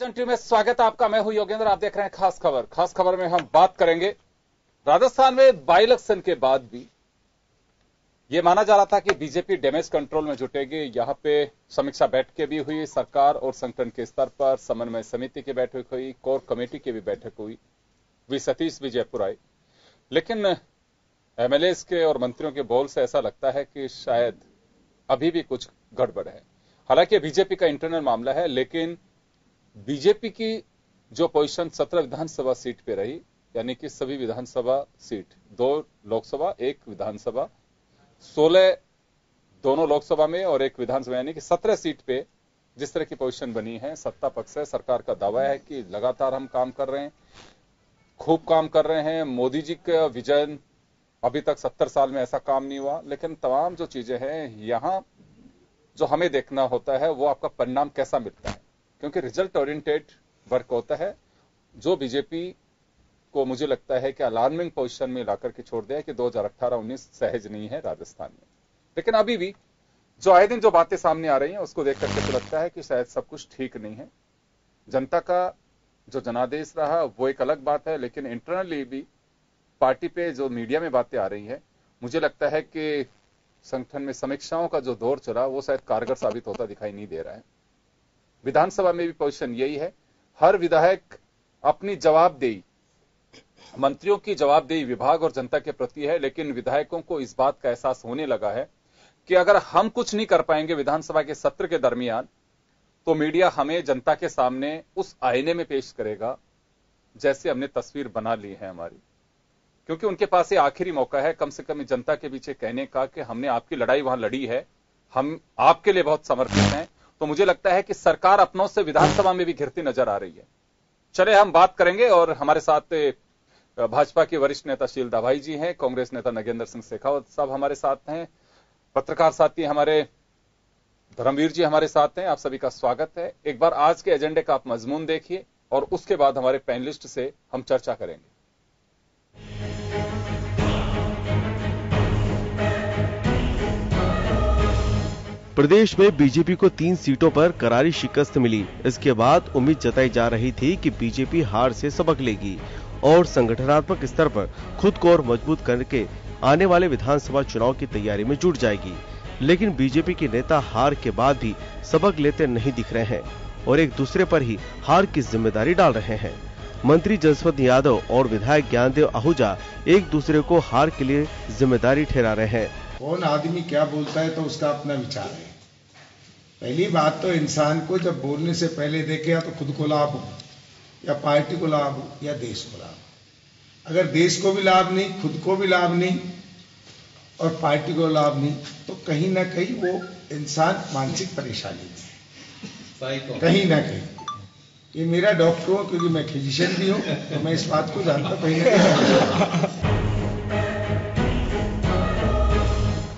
जंटी में स्वागत है आपका। मैं हूं योगेंद्र, आप देख रहे हैं खास खबर। खास खबर में हम बात करेंगे राजस्थान में बाई इलेक्शन के बाद भी यह माना जा रहा था कि बीजेपी डैमेज कंट्रोल में जुटेगी। यहां पे समीक्षा बैठकें भी हुई, सरकार और संगठन के स्तर पर समन्वय समिति की बैठक हुई, कोर कमेटी की भी बैठक हुई। वी सतीश भी जयपुर आए, लेकिन एमएलए के और मंत्रियों के बोल से ऐसा लगता है कि शायद अभी भी कुछ गड़बड़ है। हालांकि बीजेपी का इंटरनल मामला है, लेकिन बीजेपी की जो पोजीशन 17 विधानसभा सीट पे रही, यानी कि सभी विधानसभा सीट, 2 लोकसभा 1 विधानसभा, 16 दोनों लोकसभा में और 1 विधानसभा, यानी कि 17 सीट पे जिस तरह की पोजीशन बनी है, सत्ता पक्ष है, सरकार का दावा है कि लगातार हम काम कर रहे हैं, खूब काम कर रहे हैं। मोदी जी का विजन अभी तक 70 साल में ऐसा काम नहीं हुआ। लेकिन तमाम जो चीजें हैं यहां जो हमें देखना होता है वो आपका परिणाम कैसा मिलता है, क्योंकि रिजल्ट ओरिएंटेड वर्क होता है, जो बीजेपी को मुझे लगता है कि अलार्मिंग पोजीशन में लाकर के छोड़ दिया है कि 2018-19 सहज नहीं है राजस्थान में। लेकिन अभी भी जो आए दिन जो बातें सामने आ रही हैं उसको देख करके तो लगता है कि शायद सब कुछ ठीक नहीं है। जनता का जो जनादेश रहा वो एक अलग बात है, लेकिन इंटरनली भी पार्टी पे जो मीडिया में बातें आ रही है, मुझे लगता है कि संगठन में समीक्षाओं का जो दौर चला वो शायद कारगर साबित होता दिखाई नहीं दे रहा है। विधानसभा में भी पोजीशन यही है, हर विधायक अपनी जवाबदेही, मंत्रियों की जवाबदेही विभाग और जनता के प्रति है, लेकिन विधायकों को इस बात का एहसास होने लगा है कि अगर हम कुछ नहीं कर पाएंगे विधानसभा के सत्र के दरमियान, तो मीडिया हमें जनता के सामने उस आईने में पेश करेगा जैसे हमने तस्वीर बना ली है हमारी। क्योंकि उनके पास ये आखिरी मौका है कम से कम जनता के पीछे कहने का कि हमने आपकी लड़ाई वहां लड़ी है, हम आपके लिए बहुत समर्पित हैं। तो मुझे लगता है कि सरकार अपनों से विधानसभा में भी घिरती नजर आ रही है। चले हम बात करेंगे, और हमारे साथ भाजपा के वरिष्ठ नेता शीलदा भाई जी हैं, कांग्रेस नेता नगेंद्र सिंह शेखावत साहब हमारे साथ हैं, पत्रकार साथी हमारे धर्मवीर जी हमारे साथ हैं। आप सभी का स्वागत है। एक बार आज के एजेंडे का आप मजमून देखिए और उसके बाद हमारे पैनलिस्ट से हम चर्चा करेंगे। प्रदेश में बीजेपी को 3 सीटों पर करारी शिकस्त मिली। इसके बाद उम्मीद जताई जा रही थी कि बीजेपी हार से सबक लेगी और संगठनात्मक स्तर पर खुद को और मजबूत करके आने वाले विधानसभा चुनाव की तैयारी में जुट जाएगी। लेकिन बीजेपी के नेता हार के बाद भी सबक लेते नहीं दिख रहे हैं और एक दूसरे पर ही हार की जिम्मेदारी डाल रहे हैं। मंत्री जसवंत यादव और विधायक ज्ञानदेव आहूजा एक दूसरे को हार के लिए जिम्मेदारी ठहरा रहे हैं। कौन आदमी क्या बोलता है तो उसका अपना विचार है। पहली बात तो इंसान को जब बोलने से पहले देखे या तो खुद को लाभ हो, या पार्टी को लाभ हो, या देश को लाभ हो। अगर देश को भी लाभ नहीं, खुद को भी लाभ नहीं और पार्टी को लाभ नहीं, तो कहीं ना कहीं वो इंसान मानसिक परेशानी में, कहीं ना कहीं। ये मेरा डॉक्टर हूं क्योंकि मैं फिजिशियन भी हूं, तो मैं इस बात को जानता हूं कहीं ना कहीं।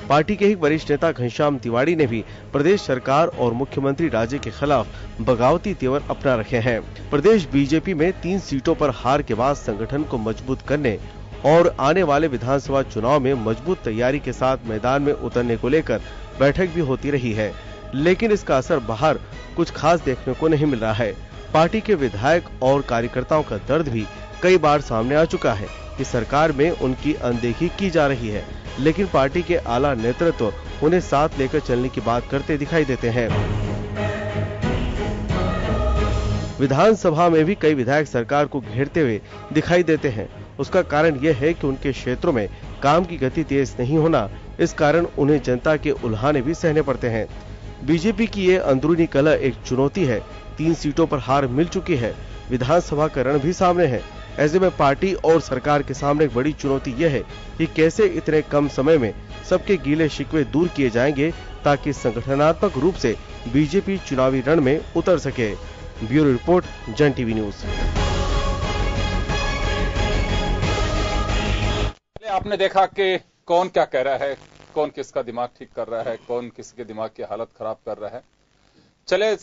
पार्टी के ही वरिष्ठ नेता घनश्याम तिवारी ने भी प्रदेश सरकार और मुख्यमंत्री राजे के खिलाफ बगावती तेवर अपना रखे हैं। प्रदेश बीजेपी में 3 सीटों पर हार के बाद संगठन को मजबूत करने और आने वाले विधानसभा चुनाव में मजबूत तैयारी के साथ मैदान में उतरने को लेकर बैठक भी होती रही है, लेकिन इसका असर बाहर कुछ खास देखने को नहीं मिल रहा है। पार्टी के विधायक और कार्यकर्ताओं का दर्द भी कई बार सामने आ चुका है कि सरकार में उनकी अनदेखी की जा रही है, लेकिन पार्टी के आला नेतृत्व उन्हें साथ लेकर चलने की बात करते दिखाई देते हैं। विधानसभा में भी कई विधायक सरकार को घेरते हुए दिखाई देते हैं। उसका कारण यह है कि उनके क्षेत्रों में काम की गति तेज नहीं होना, इस कारण उन्हें जनता के उल्हाने भी सहने पड़ते हैं। बीजेपी की ये अंदरूनी कलह एक चुनौती है। 3 सीटों पर हार मिल चुकी है, विधानसभा का रण भी सामने है। ऐसे में पार्टी और सरकार के सामने एक बड़ी चुनौती यह है कि कैसे इतने कम समय में सबके गीले शिकवे दूर किए जाएंगे ताकि संगठनात्मक रूप से बीजेपी चुनावी रण में उतर सके। ब्यूरो रिपोर्ट, जन टीवी न्यूज। आपने देखा कि कौन क्या कह रहा है, कौन किसका दिमाग ठीक कर रहा है, कौन किसके दिमाग की हालत खराब कर रहा है। चले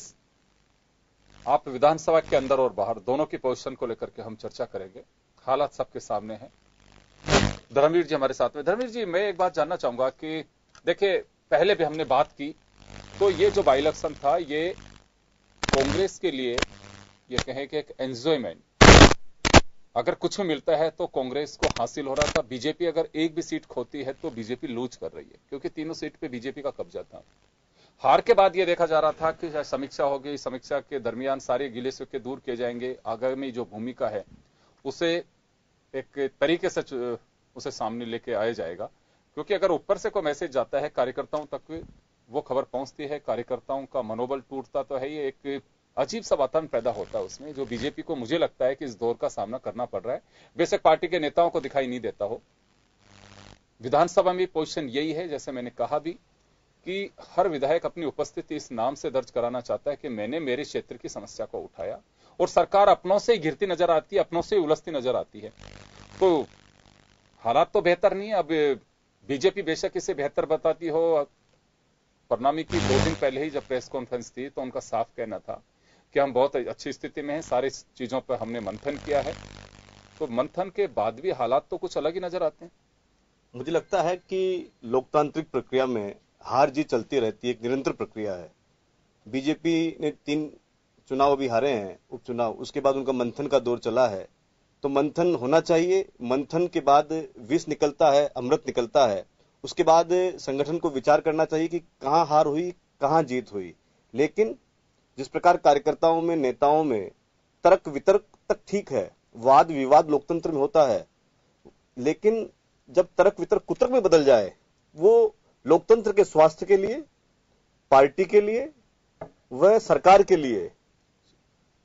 आप विधानसभा के अंदर और बाहर दोनों की पोजीशन को लेकर के हम चर्चा करेंगे। हालात सबके सामने हैं। धर्मवीर जी हमारे साथ में। धर्मवीर जी, मैं एक बात जानना चाहूंगा कि देखिए, पहले भी हमने बात की तो ये जो बाई इलेक्शन था ये कांग्रेस के लिए ये कहें कि एक एंजॉयमेंट, अगर कुछ भी मिलता है तो कांग्रेस को हासिल हो रहा था। बीजेपी अगर एक भी सीट खोती है तो बीजेपी लूज कर रही है, क्योंकि तीनों सीट पे बीजेपी का कब्जा था। हार के बाद यह देखा जा रहा था कि समीक्षा होगी, समीक्षा के दरमियान सारे गिले शिकवे दूर किए जाएंगे, आगामी जो भूमिका है उसे एक तरीके से उसे सामने लेके आया जाएगा। क्योंकि अगर ऊपर से कोई मैसेज जाता है कार्यकर्ताओं तक, वो खबर पहुंचती है, कार्यकर्ताओं का मनोबल टूटता तो है, ये एक अजीब सा वातावरण पैदा होता है उसमें, जो बीजेपी को मुझे लगता है कि इस दौर का सामना करना पड़ रहा है। बेशक पार्टी के नेताओं को दिखाई नहीं देता हो। विधानसभा में पोजीशन यही है, जैसे मैंने कहा भी, कि हर विधायक अपनी उपस्थिति इस नाम से दर्ज कराना चाहता है कि मैंने मेरे क्षेत्र की समस्या को उठाया, और सरकार अपनों से गिरती नजर आती है, अपनों से उलझती नजर आती है। तो हालात तो बेहतर नहीं है। अब बीजेपी बेशक इसे बेहतर बताती हो। प्रणामी की 2 दिन पहले ही जब प्रेस कॉन्फ्रेंस थी तो उनका साफ कहना था कि हम बहुत अच्छी स्थिति में हैं, सारी चीजों पर हमने मंथन किया है। तो मंथन के बाद भी हालात तो कुछ अलग ही नजर आते हैं। मुझे लगता है कि लोकतांत्रिक प्रक्रिया में हार जीत चलती रहती है, एक निरंतर प्रक्रिया है। बीजेपी ने 3 चुनाव अभी हारे हैं, उपचुनाव, उसके बाद उनका मंथन का दौर चला है। तो मंथन होना चाहिए, मंथन के बाद विष निकलता है, अमृत निकलता है। उसके बाद संगठन को विचार करना चाहिए कि कहां हार हुई, कहां जीत हुई। लेकिन जिस प्रकार कार्यकर्ताओं में, नेताओं में तर्क वितर्क तक ठीक है, वाद विवाद लोकतंत्र में होता है, लेकिन जब तर्क वितर्क कुतर्क में बदल जाए, वो लोकतंत्र के स्वास्थ्य के लिए, पार्टी के लिए, वह सरकार के लिए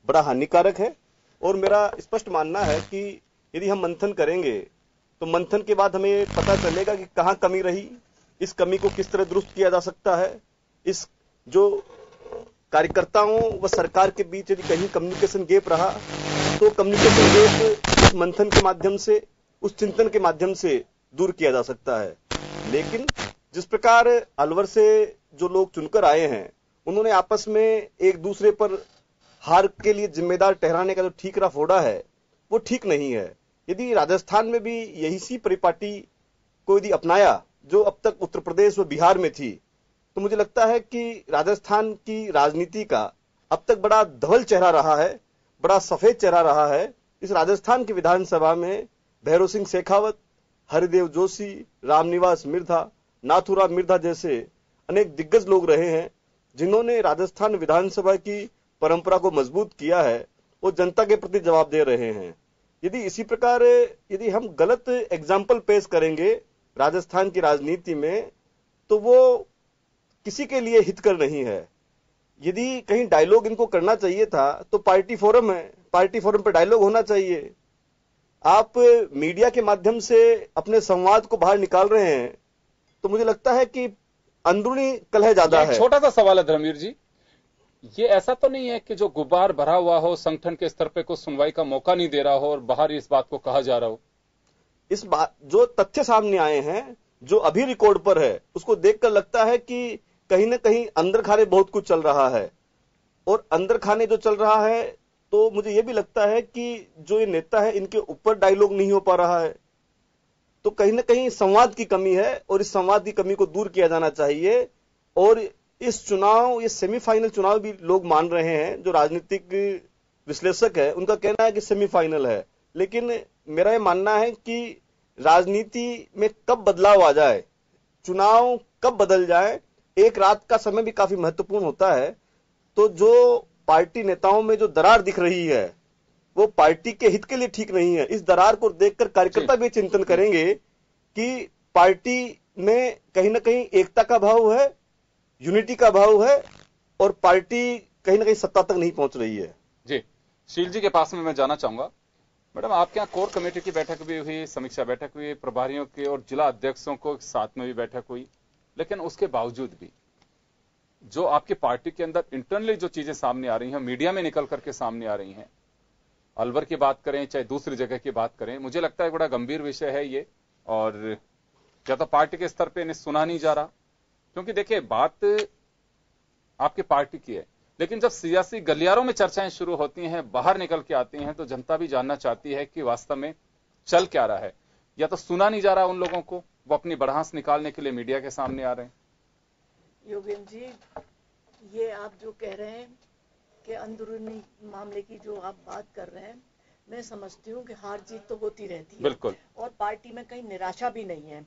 बड़ा हानिकारक है। और मेरा स्पष्ट मानना है कि यदि हम मंथन करेंगे तो मंथन के बाद हमें पता चलेगा कि कहां कमी रही, इस कमी को किस तरह दुरुस्त किया जा सकता है। इस जो कार्यकर्ताओं व सरकार के बीच यदि कहीं कम्युनिकेशन गैप रहा तो कम्युनिकेशन गैप उस मंथन के माध्यम से, उस चिंतन के माध्यम से दूर किया जा सकता है। लेकिन जिस प्रकार अलवर से जो लोग चुनकर आए हैं, उन्होंने आपस में एक दूसरे पर हार के लिए जिम्मेदार ठहराने का जो ठीकरा फोड़ा है, वो ठीक नहीं है। यदि राजस्थान में भी यही सी परिपाटी को यदि अपनाया जो अब तक उत्तर प्रदेश व बिहार में थी, तो मुझे लगता है कि राजस्थान की राजनीति का अब तक बड़ा धवल चेहरा रहा है, बड़ा सफेद चेहरा रहा है। इस राजस्थान की विधानसभा में भैरव सिंह शेखावत, हरिदेव जोशी, रामनिवास मिर्धा, नाथुराम मिर्धा जैसे अनेक दिग्गज लोग रहे हैं, जिन्होंने राजस्थान विधानसभा की परंपरा को मजबूत किया है, वो जनता के प्रति जवाब दे रहे हैं। यदि इसी प्रकार यदि हम गलत एग्जाम्पल पेश करेंगे राजस्थान की राजनीति में, तो वो किसी के लिए हितकर नहीं है। यदि कहीं डायलॉग इनको करना चाहिए था तो पार्टी फोरम है, पार्टी फोरम पर डायलॉग होना चाहिए। आप मीडिया के माध्यम से अपने संवाद को बाहर निकाल रहे हैं, तो मुझे लगता है कि अंदरूनी कलह ज्यादा है। छोटा सा सवाल है धर्मवीर जी, ये ऐसा तो नहीं है कि जो गुब्बार भरा हुआ हो, संगठन के स्तर पे कुछ सुनवाई का मौका नहीं दे रहा हो और बाहर इस बात को कहा जा रहा हो? इस बात, जो तथ्य सामने आए हैं, जो अभी रिकॉर्ड पर है, उसको देखकर लगता है कि कहीं ना कहीं अंदर खाने बहुत कुछ चल रहा है। और अंदर खाने जो चल रहा है, तो मुझे यह भी लगता है कि जो ये नेता है, इनके ऊपर डायलॉग नहीं हो पा रहा है। तो कहीं ना कहीं संवाद की कमी है, और इस संवाद की कमी को दूर किया जाना चाहिए। और इस चुनाव, ये सेमीफाइनल चुनाव भी लोग मान रहे हैं, जो राजनीतिक विश्लेषक है उनका कहना है कि सेमीफाइनल है। लेकिन मेरा यह मानना है कि राजनीति में कब बदलाव आ जाए, चुनाव कब बदल जाए, एक रात का समय भी काफी महत्वपूर्ण होता है। तो जो पार्टी नेताओं में जो दरार दिख रही है, वो पार्टी के हित के लिए ठीक नहीं है। इस दरार को देखकर कार्यकर्ता भी चिंतन करेंगे कि पार्टी में कहीं ना कहीं एकता का भाव है, यूनिटी का भाव है, और पार्टी कहीं ना कहीं सत्ता तक नहीं पहुंच रही है। जी, शील जी के पास में मैं जाना चाहूंगा। मैडम, आपके यहाँ कोर कमेटी की बैठक भी हुई, समीक्षा बैठक हुई, प्रभारियों की और जिला अध्यक्षों को साथ में भी बैठक हुई, लेकिन उसके बावजूद भी जो आपकी पार्टी के अंदर इंटरनली जो चीजें सामने आ रही हैं, मीडिया में निकल करके सामने आ रही हैं, अलवर की बात करें चाहे दूसरी जगह की बात करें, मुझे लगता है बड़ा गंभीर विषय है ये। और या तो पार्टी के स्तर पे इन्हें सुना नहीं जा रहा, क्योंकि देखिए बात आपकी पार्टी की है, लेकिन जब सियासी गलियारों में चर्चाएं शुरू होती हैं, बाहर निकल के आती हैं, तो जनता भी जानना चाहती है कि वास्तव में चल क्या रहा है। या तो सुना नहीं जा रहा उन लोगों को, वो अपनी बढ़ास निकालने के लिए मीडिया के सामने आ रहे हैं। योगेंद्र जी, ये आप जो कह रहे हैं के अंदरूनी मामले की जो आप बात कर रहे हैं, मैं समझती हूँ कि हार जीत तो होती रहती है बिल्कुल, और पार्टी में कहीं निराशा भी नहीं है।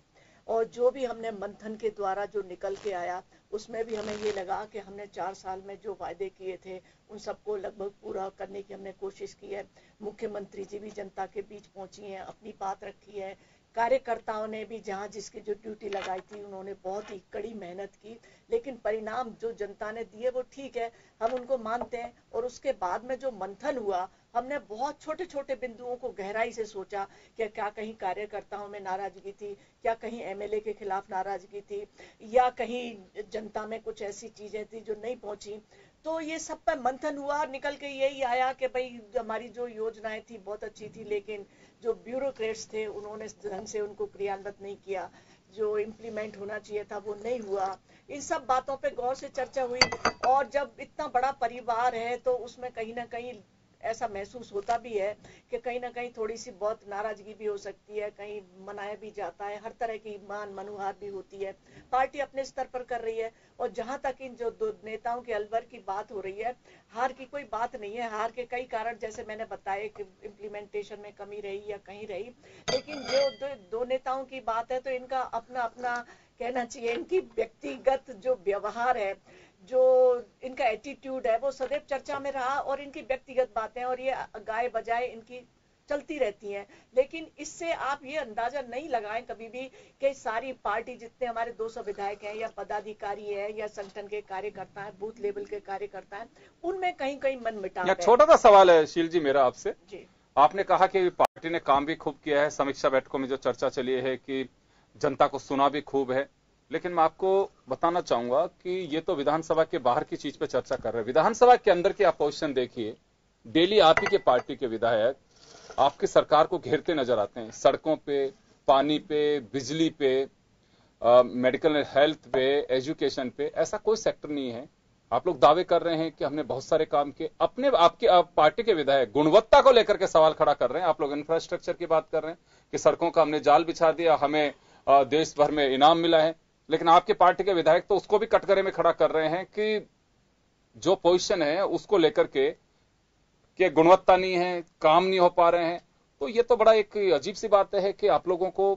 और जो भी हमने मंथन के द्वारा जो निकल के आया, उसमें भी हमें ये लगा कि हमने 4 साल में जो वायदे किए थे उन सबको लगभग पूरा करने की हमने कोशिश की है। मुख्यमंत्री जी भी जनता के बीच पहुंची हैं, अपनी बात रखी है। कार्यकर्ताओं ने भी जहां जिसकी जो ड्यूटी लगाई थी उन्होंने बहुत ही कड़ी मेहनत की, लेकिन परिणाम जो जनता ने दिए वो ठीक है, हम उनको मानते हैं। और उसके बाद में जो मंथन हुआ, हमने बहुत छोटे छोटे बिंदुओं को गहराई से सोचा कि क्या कहीं कार्यकर्ताओं में नाराजगी थी, क्या कहीं एमएलए के खिलाफ नाराजगी थी, या कहीं जनता में कुछ ऐसी चीजें थी जो नहीं पहुंची। तो ये सब पर मंथन हुआ, निकल के यही आया कि भाई हमारी जो योजनाएं थी बहुत अच्छी थी, लेकिन जो ब्यूरोक्रेट्स थे उन्होंने ढंग से उनको क्रियान्वित नहीं किया, जो इम्प्लीमेंट होना चाहिए था वो नहीं हुआ। इन सब बातों पे गौर से चर्चा हुई, और जब इतना बड़ा परिवार है तो उसमें कहीं ना कहीं ऐसा महसूस होता भी है कि कहीं ना कहीं थोड़ी सी बहुत नाराजगी भी हो सकती है, कहीं मनाया भी जाता है, हर तरह की मान मनुहार भी होती है। पार्टी अपने स्तर पर कर रही है, और जहां तक इन जो दो नेताओं के अलवर की बात हो रही है, हार की कोई बात नहीं है। हार के कई कारण जैसे मैंने बताया कि इम्प्लीमेंटेशन में कमी रही या कहीं रही, लेकिन जो दो नेताओं की बात है तो इनका अपना अपना कहना चाहिए, इनकी व्यक्तिगत जो व्यवहार है, जो इनका एटीट्यूड है, वो सदैव चर्चा में रहा, और इनकी व्यक्तिगत बातें और ये गाय बजाए इनकी चलती रहती हैं। लेकिन इससे आप ये अंदाजा नहीं लगाएं कभी भी कि सारी पार्टी जितने हमारे 200 विधायक हैं या पदाधिकारी हैं या संगठन के कार्यकर्ता हैं, बूथ लेवल के कार्यकर्ता हैं, उनमें कहीं कहीं मन मिटाव है। छोटा सा सवाल है शील जी मेरा आपसे जी, आपने कहा कि पार्टी ने काम भी खूब किया है, समीक्षा बैठकों में जो चर्चा चली है कि जनता को सुना भी खूब है, लेकिन मैं आपको बताना चाहूंगा कि ये तो विधानसभा के बाहर की चीज पे चर्चा कर रहे हैं। विधानसभा के अंदर की अपोजिशन देखिए, डेली आप ही के पार्टी के विधायक आपकी सरकार को घेरते नजर आते हैं, सड़कों पे, पानी पे, बिजली पे, मेडिकल हेल्थ पे, एजुकेशन पे। ऐसा कोई सेक्टर नहीं है। आप लोग दावे कर रहे हैं कि हमने बहुत सारे काम किए, अपने आपके पार्टी के विधायक गुणवत्ता को लेकर के सवाल खड़ा कर रहे हैं। आप लोग इंफ्रास्ट्रक्चर की बात कर रहे हैं कि सड़कों का हमने जाल बिछा दिया, हमें देश भर में इनाम मिला है, लेकिन आपके पार्टी के विधायक तो उसको भी कटघरे में खड़ा कर रहे हैं कि जो पोजीशन है उसको लेकर के कि गुणवत्ता नहीं है, काम नहीं हो पा रहे हैं। तो ये तो बड़ा एक अजीब सी बात है कि आप लोगों को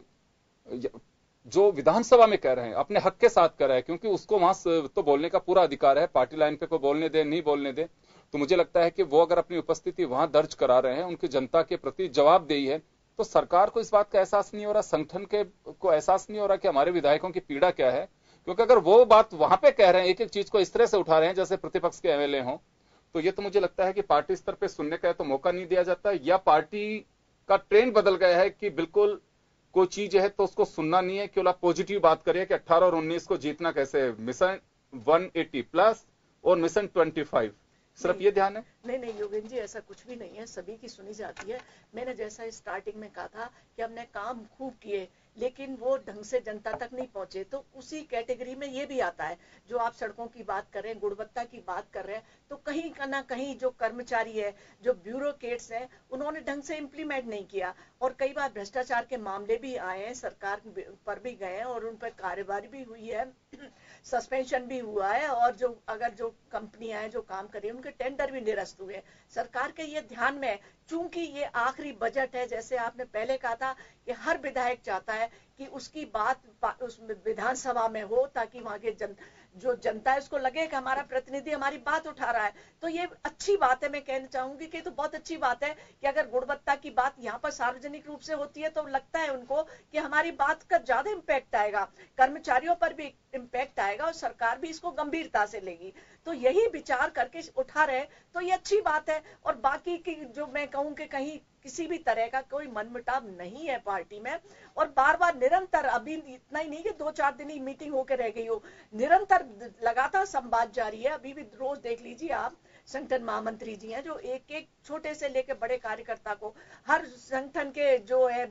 जो विधानसभा में कह रहे हैं अपने हक के साथ कर रहे हैं, क्योंकि उसको वहां तो बोलने का पूरा अधिकार है, पार्टी लाइन पे कोई बोलने दे नहीं बोलने दे। तो मुझे लगता है कि वो अगर अपनी उपस्थिति वहां दर्ज करा रहे हैं, उनकी जनता के प्रति जवाबदेही है, तो सरकार को इस बात का एहसास नहीं हो रहा, संगठन के को एहसास नहीं हो रहा कि हमारे विधायकों की पीड़ा क्या है। क्योंकि अगर वो बात वहां पे कह रहे हैं, एक एक चीज को इस तरह से उठा रहे हैं जैसे प्रतिपक्ष के एमएलए हों, तो ये तो मुझे लगता है कि पार्टी स्तर पे सुनने का तो मौका नहीं दिया जाता, या पार्टी का ट्रेंड बदल गया है कि बिल्कुल कोई चीज है तो उसको सुनना नहीं है, केवल आप पॉजिटिव बात करिए कि 18 और 19 को जीतना कैसे है, मिशन 180 प्लस और मिशन 25, सिर्फ ये ध्यान है। नहीं योगेंद्र जी, ऐसा कुछ भी नहीं है, सभी की सुनी जाती है। मैंने जैसा स्टार्टिंग में कहा था कि हमने काम खूब किए, लेकिन वो ढंग से जनता तक नहीं पहुंचे, तो उसी कैटेगरी में ये भी आता है। जो आप सड़कों की बात कर रहे हैं, गुणवत्ता की बात कर रहे हैं, तो कहीं ना कहीं जो कर्मचारी है, जो ब्यूरोक्रेट्स हैं, उन्होंने ढंग से इम्प्लीमेंट नहीं किया, और कई बार भ्रष्टाचार के मामले भी आए हैं, सरकार पर भी गए हैं और उन पर कार्रवाई भी हुई है, सस्पेंशन भी हुआ है, और जो कंपनियां हैं जो काम कर रही है उनके टेंडर भी निरस्त हुए। सरकार के ये ध्यान में, चूंकि ये आखिरी बजट है, जैसे आपने पहले कहा था कि हर विधायक चाहता है कि उसकी बात उस विधानसभा में हो, ताकि वहां के जो जनता है उसको लगे कि हमारा प्रतिनिधि हमारी बात उठा रहा है। तो ये अच्छी बात है, मैं कहना चाहूंगी कि तो बहुत अच्छी बात है कि अगर गुणवत्ता की बात यहाँ पर सार्वजनिक रूप से होती है तो लगता है उनको कि हमारी बात का ज्यादा इम्पैक्ट आएगा, कर्मचारियों पर भी इम्पैक्ट आएगा और सरकार भी इसको गंभीरता से लेगी। तो यही विचार करके उठा रहे तो ये अच्छी बात है। और बाकी की जो मैं कहूं कि कहीं किसी भी तरह का कोई मनमुटाव नहीं है पार्टी में, और बार बार निरंतर, अभी इतना ही नहीं कि 2-4 दिन ही मीटिंग होकर रह गई हो, निरंतर लगातार संवाद जारी है। अभी भी रोज देख लीजिए आप, संगठन महामंत्री जी हैं जो एक एक छोटे से लेकर बड़े कार्यकर्ता को, हर संगठन के जो है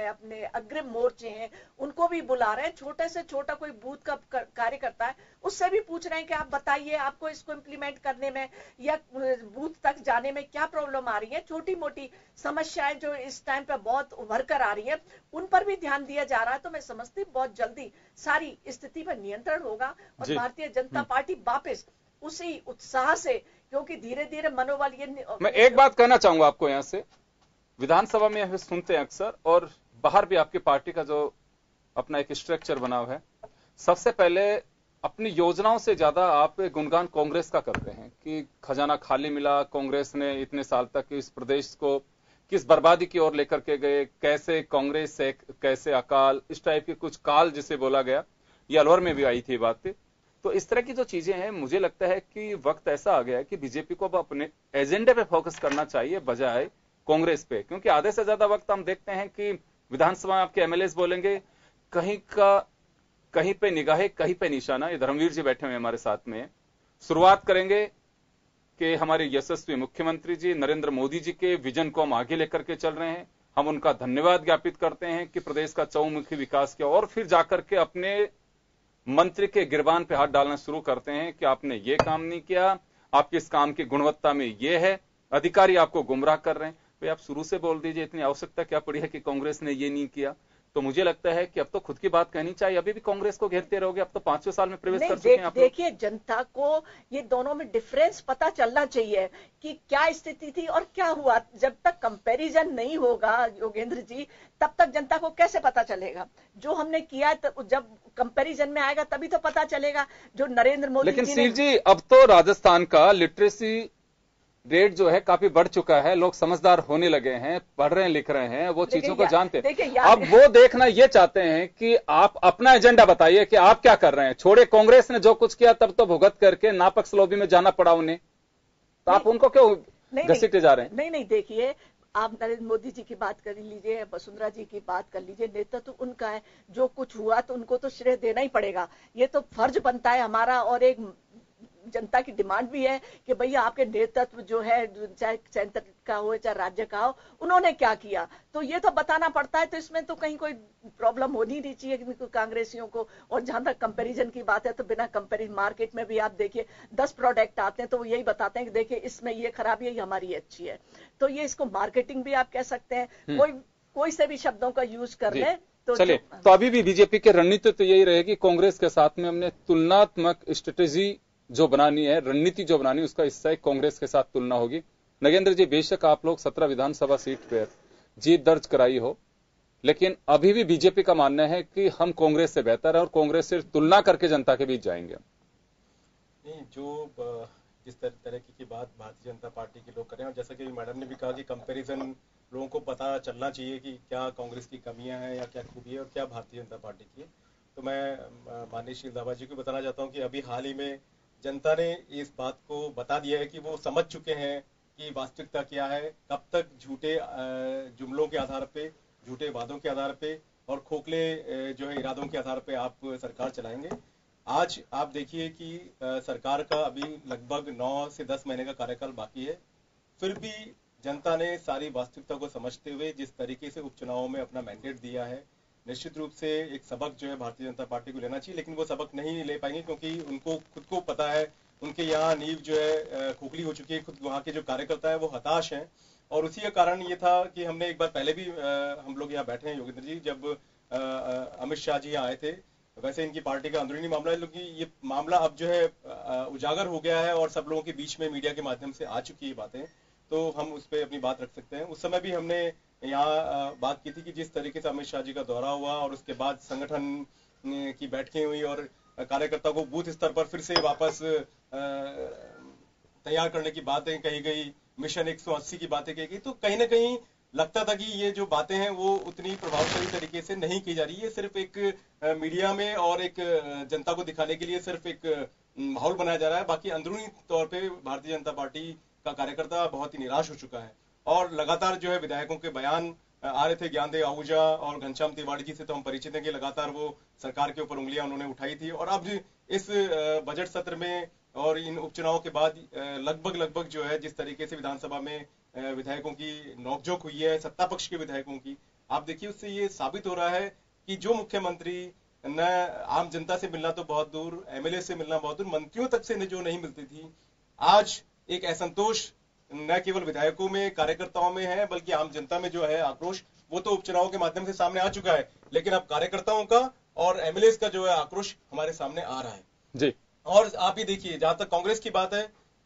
अपने अग्रिम मोर्चे हैं उनको भी बुला रहे हैं। छोटे से छोटा कोई बूथ का कार्यकर्ता है उससे भी पूछ रहे हैं कि आप बताइए आपको इसको इम्प्लीमेंट करने में या बूथ तक जाने में क्या प्रॉब्लम आ रही है। छोटी मोटी समस्याएं जो इस टाइम पे बहुत उभर कर आ रही है उन पर भी ध्यान दिया जा रहा है। तो मैं समझती बहुत जल्दी सारी स्थिति पर नियंत्रण होगा और भारतीय जनता पार्टी वापस उसी उत्साह से क्योंकि धीरे धीरे मनोबल ये मैं एक बात कहना चाहूंगा आपको यहां से, विधानसभा में हम सुनते हैं अक्सर और बाहर भी आपकी पार्टी का जो अपना एक स्ट्रक्चर बना हुआ है, सबसे पहले अपनी योजनाओं से ज्यादा आप गुणगान कांग्रेस का करते हैं कि खजाना खाली मिला, कांग्रेस ने इतने साल तक इस प्रदेश को किस बर्बादी की ओर लेकर के गए, कैसे कांग्रेस से कैसे अकाल, इस टाइप के कुछ काल जिसे बोला गया, ये अलवर में भी आई थी बात। तो इस तरह की जो चीजें हैं, मुझे लगता है कि वक्त ऐसा आ गया है कि बीजेपी को अब अपने एजेंडे पे फोकस करना चाहिए बजाय कांग्रेस पे, क्योंकि आधे से ज्यादा वक्त हम देखते हैं कि विधानसभा में आपके एमएलए बोलेंगे कहीं पे निगाहे कहीं पे निशाना। ये धर्मवीर जी बैठे हुए हमारे साथ में, शुरुआत करेंगे कि हमारे यशस्वी मुख्यमंत्री जी नरेंद्र मोदी जी के विजन को हम आगे लेकर के चल रहे हैं, हम उनका धन्यवाद ज्ञापित करते हैं कि प्रदेश का चौमुखी विकास किया, और फिर जाकर के अपने मंत्री के गिरबान पे हाथ डालना शुरू करते हैं कि आपने ये काम नहीं किया, आपके इस काम की गुणवत्ता में ये है, अधिकारी आपको गुमराह कर रहे हैं। भाई आप शुरू से बोल दीजिए, इतनी आवश्यकता क्या पड़ी है कि कांग्रेस ने ये नहीं किया। तो मुझे लगता है कि अब तो खुद की बात कहनी चाहिए। अभी भी कांग्रेस को घेरते रहोगे, अब तो 5वें साल में प्रवेश कर चुके हैं आप। देखिए, जनता को ये दोनों में डिफरेंस पता चलना चाहिए कि क्या स्थिति थी और क्या हुआ। जब तक कंपैरिजन नहीं होगा योगेंद्र जी, तब तक जनता को कैसे पता चलेगा। जो हमने किया जब कंपैरिजन में आएगा तभी तो पता चलेगा। जो नरेंद्र मोदी लेकिन सील जी, अब तो राजस्थान का लिटरेसी रेट जो है काफी बढ़ चुका है, लोग समझदार होने लगे हैं, पढ़ रहे हैं, लिख रहे हैं, वो चीजों को जानते हैं। अब वो देखना ये चाहते हैं कि आप अपना एजेंडा बताइए कि आप क्या कर रहे हैं। छोड़े कांग्रेस ने जो कुछ किया तब तो भुगत करके नापक्ष लॉबी में जाना पड़ा उन्हें, तो आप उनको क्यों घसीटे जा रहे हैं। नहीं, देखिए, आप नरेंद्र मोदी जी की बात कर लीजिए, वसुंधरा जी की बात कर लीजिए, नेतृत्व तो उनका है। जो कुछ हुआ तो उनको तो श्रेय देना ही पड़ेगा, ये तो फर्ज बनता है हमारा। और एक जनता की डिमांड भी है कि भैया आपके नेतृत्व जो है, चाहे सेंटर का हो चाहे राज्य का हो, उन्होंने क्या किया, तो ये तो बताना पड़ता है। तो इसमें तो कहीं कोई प्रॉब्लम होनी नहीं चाहिए कांग्रेसियों को। और जहां तक कंपैरिजन की बात है, तो बिना कंपैरिजन मार्केट में भी आप देखिए 10 प्रोडक्ट आते हैं तो वो यही बताते हैं कि देखिए इसमें ये खराबी है, ये हमारी अच्छी है। तो ये इसको मार्केटिंग भी आप कह सकते हैं, कोई से भी शब्दों का यूज कर ले। तो चलिए, तो अभी भी बीजेपी की रणनीति तो यही रहेगी, कांग्रेस के साथ में हमने तुलनात्मक स्ट्रेटेजी जो बनानी है, रणनीति जो बनानी है, उसका हिस्सा कांग्रेस के साथ तुलना होगी। नगेंद्र जी, बेशक आप लोग 17 विधानसभा सीट पर जीत दर्ज कराई हो, लेकिन अभी भी बीजेपी का मानना है कि हम कांग्रेस से बेहतर है और कांग्रेस से तुलना करके जनता के बीच जाएंगे। नहीं, जो जिस तरह की बात भारतीय जनता पार्टी के लोग कर रहे हैं, और जैसा कि मैडम ने भी कहा कि कंपैरिजन लोगों को पता चलना चाहिए कि क्या कांग्रेस की कमियां हैं या क्या खूबी है और क्या भारतीय जनता पार्टी की है। तो मैं माननीय शील दावा जी को बताना चाहता हूँ कि अभी हाल ही में जनता ने इस बात को बता दिया है कि वो समझ चुके हैं कि वास्तविकता क्या है, कब तक झूठे जुमलों के आधार पे, झूठे वादों के आधार पे और खोखले जो है इरादों के आधार पे आप सरकार चलाएंगे। आज आप देखिए कि सरकार का अभी लगभग 9 से 10 महीने का कार्यकाल बाकी है, फिर भी जनता ने सारी वास्तविकता को समझते हुए जिस तरीके से उपचुनावों में अपना मैंडेट दिया है, निश्चित रूप से एक सबक जो है भारतीय जनता पार्टी को लेना चाहिए। लेकिन वो सबक नहीं ले पाएंगे क्योंकि उनको खुद को पता है, उनके यहाँ नींव जो है खोखली हो चुकी है, खुद वहाँ के जो कार्यकर्ता है वो हताश हैं। और उसी का कारण ये था कि हमने एक बार पहले भी हम लोग यहाँ बैठे हैं योगेंद्र जी, जब अमित शाह जी यहाँ आए थे, वैसे इनकी पार्टी का अंदरूनी मामला है, लेकिन ये मामला अब जो है उजागर हो गया है और सब लोगों के बीच में मीडिया के माध्यम से आ चुकी है बातें, तो हम उस पर अपनी बात रख सकते हैं। उस समय भी हमने यहाँ बात की थी कि जिस तरीके से अमित शाह जी का दौरा हुआ और उसके बाद संगठन की बैठकें हुई और कार्यकर्ता को बूथ स्तर पर फिर से वापस तैयार करने की बातें कही गई, मिशन 180 की बातें कही गई, तो कहीं ना कहीं लगता था कि ये जो बातें हैं वो उतनी प्रभावशाली तरीके से नहीं की जा रही है, सिर्फ एक मीडिया में और एक जनता को दिखाने के लिए सिर्फ एक माहौल बनाया जा रहा है। बाकी अंदरूनी तौर पे भारतीय जनता पार्टी का कार्यकर्ता बहुत ही निराश हो चुका है और लगातार जो है विधायकों के बयान आ रहे थे, ज्ञानदेव आहूजा और घनश्याम तिवारी जी से तो हम परिचित हैं कि लगातार वो सरकार के ऊपर उंगलियां उन्होंने उठाई थी। और अब इस बजट सत्र में और इन उपचुनावों के बाद लगभग जो है जिस तरीके से विधानसभा में विधायकों की नोकझोंक हुई है, सत्ता पक्ष के विधायकों की, आप देखिए उससे ये साबित हो रहा है कि जो मुख्यमंत्री न आम जनता से मिलना तो बहुत दूर, एमएलए से मिलना बहुत दूर, मंत्रियों तक से जो नहीं मिलती थी, आज एक असंतोष न केवल विधायकों में, कार्यकर्ताओं में है, बल्कि आम जनता में जो है आक्रोश, वो तो उपचुनावों के माध्यम से सामने आ चुका है, लेकिन अब कार्यकर्ताओं का और एमएलए का जो है आक्रोश हमारे सामने आ रहा है जी। और आप ही देखिए, जहां तक कांग्रेस की बात है,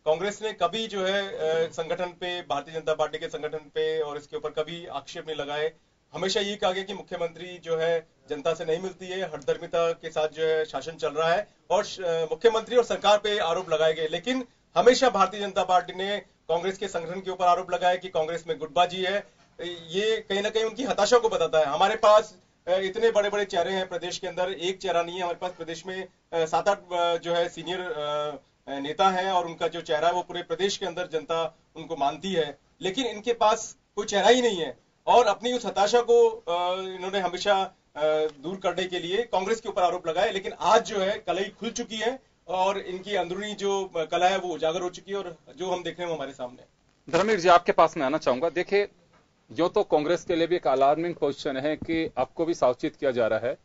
कांग्रेस ने कभी जो है संगठन पे, भारतीय जनता पार्टी के संगठन पे और इसके ऊपर कभी आक्षेप नहीं लगाए। हमेशा ये कहा गया कि मुख्यमंत्री जो है जनता से नहीं मिलती है, हठधर्मिता के साथ जो है शासन चल रहा है और मुख्यमंत्री और सरकार पे आरोप लगाए गए। लेकिन हमेशा भारतीय जनता पार्टी ने कांग्रेस के संगठन के ऊपर आरोप लगाया कि कांग्रेस में गुटबाजी है। ये कहीं ना कहीं उनकी हताशा को बताता है। हमारे पास इतने बड़े बड़े चेहरे हैं प्रदेश के अंदर, एक चेहरा नहीं है हमारे पास। प्रदेश में 7-8 जो है सीनियर नेता हैं और उनका जो चेहरा है वो पूरे प्रदेश के अंदर जनता उनको मानती है, लेकिन इनके पास कोई चेहरा ही नहीं है। और अपनी उस हताशा को इन्होंने हमेशा दूर करने के लिए कांग्रेस के ऊपर आरोप लगाए। लेकिन आज जो है कलई खुल चुकी है और इनकी अंदरूनी जो कला है वो उजागर हो चुकी है और जो हम देख रहे हैं वो हमारे सामने। धर्मवीर जी, आपके पास में आना चाहूंगा। देखिए, जो तो कांग्रेस के लिए भी एक अलार्मिंग पोजीशन है कि आपको भी सावचेत किया जा रहा है।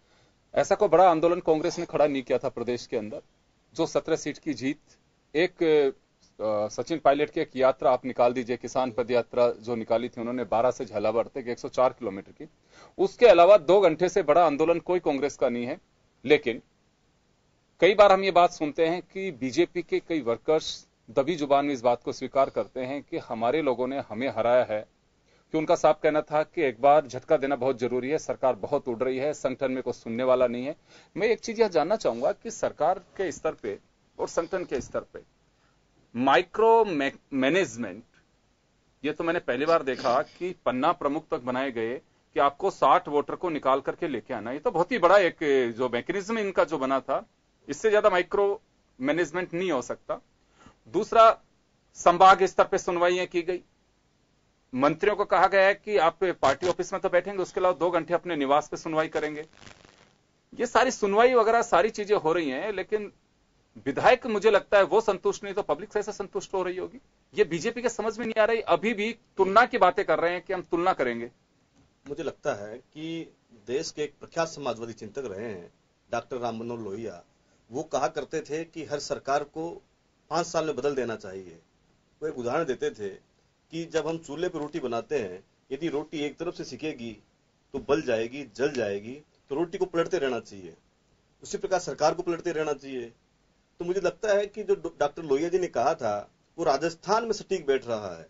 ऐसा कोई बड़ा आंदोलन कांग्रेस ने खड़ा नहीं किया था प्रदेश के अंदर। जो 17 सीट की जीत, एक सचिन पायलट की एक यात्रा आप निकाल दीजिए, किसान पद यात्रा जो निकाली थी उन्होंने 12 से झालावाड़ तक 104 किलोमीटर की। उसके अलावा 2 घंटे से बड़ा आंदोलन कोई कांग्रेस का नहीं है। लेकिन कई बार हम ये बात सुनते हैं कि बीजेपी के कई वर्कर्स दबी जुबान में इस बात को स्वीकार करते हैं कि हमारे लोगों ने हमें हराया है, कि उनका साफ कहना था कि एक बार झटका देना बहुत जरूरी है, सरकार बहुत उड़ रही है, संगठन में कोई सुनने वाला नहीं है। मैं एक चीज यह जानना चाहूंगा कि सरकार के स्तर पे और संगठन के स्तर पे माइक्रो मैनेजमेंट, ये तो मैंने पहली बार देखा कि पन्ना प्रमुख तक बनाए गए कि आपको 60 वोटर को निकाल करके लेके आना। ये तो बहुत ही बड़ा एक जो मैकेनिज्म इनका जो बना था, इससे ज्यादा माइक्रो मैनेजमेंट नहीं हो सकता। दूसरा, संभाग स्तर पे सुनवाइयां की गई। मंत्रियों को कहा गया है कि आप पार्टी ऑफिस में तो बैठेंगे, उसके अलावा 2 घंटे अपने निवास पे सुनवाई करेंगे। ये सारी सुनवाई वगैरह सारी चीजें हो रही हैं, लेकिन विधायक मुझे लगता है वो संतुष्ट नहीं तो पब्लिक कैसे संतुष्ट हो रही होगी। ये बीजेपी के समझ में नहीं आ रही। अभी भी तुलना की बातें कर रहे हैं कि हम तुलना करेंगे। मुझे लगता है कि देश के एक प्रख्यात समाजवादी चिंतक रहे हैं डॉक्टर राम मनोहर लोहिया, वो कहा करते थे कि हर सरकार को 5 साल में बदल देना चाहिए। वो एक उदाहरण देते थे कि जब हम चूल्हे पर रोटी बनाते हैं, यदि रोटी एक तरफ से सिकेगी तो बल जाएगी, जल जाएगी, तो रोटी को पलटते रहना चाहिए। उसी प्रकार सरकार को पलटते रहना चाहिए। तो मुझे लगता है कि जो डॉक्टर लोहिया जी ने कहा था वो राजस्थान में सटीक बैठ रहा है।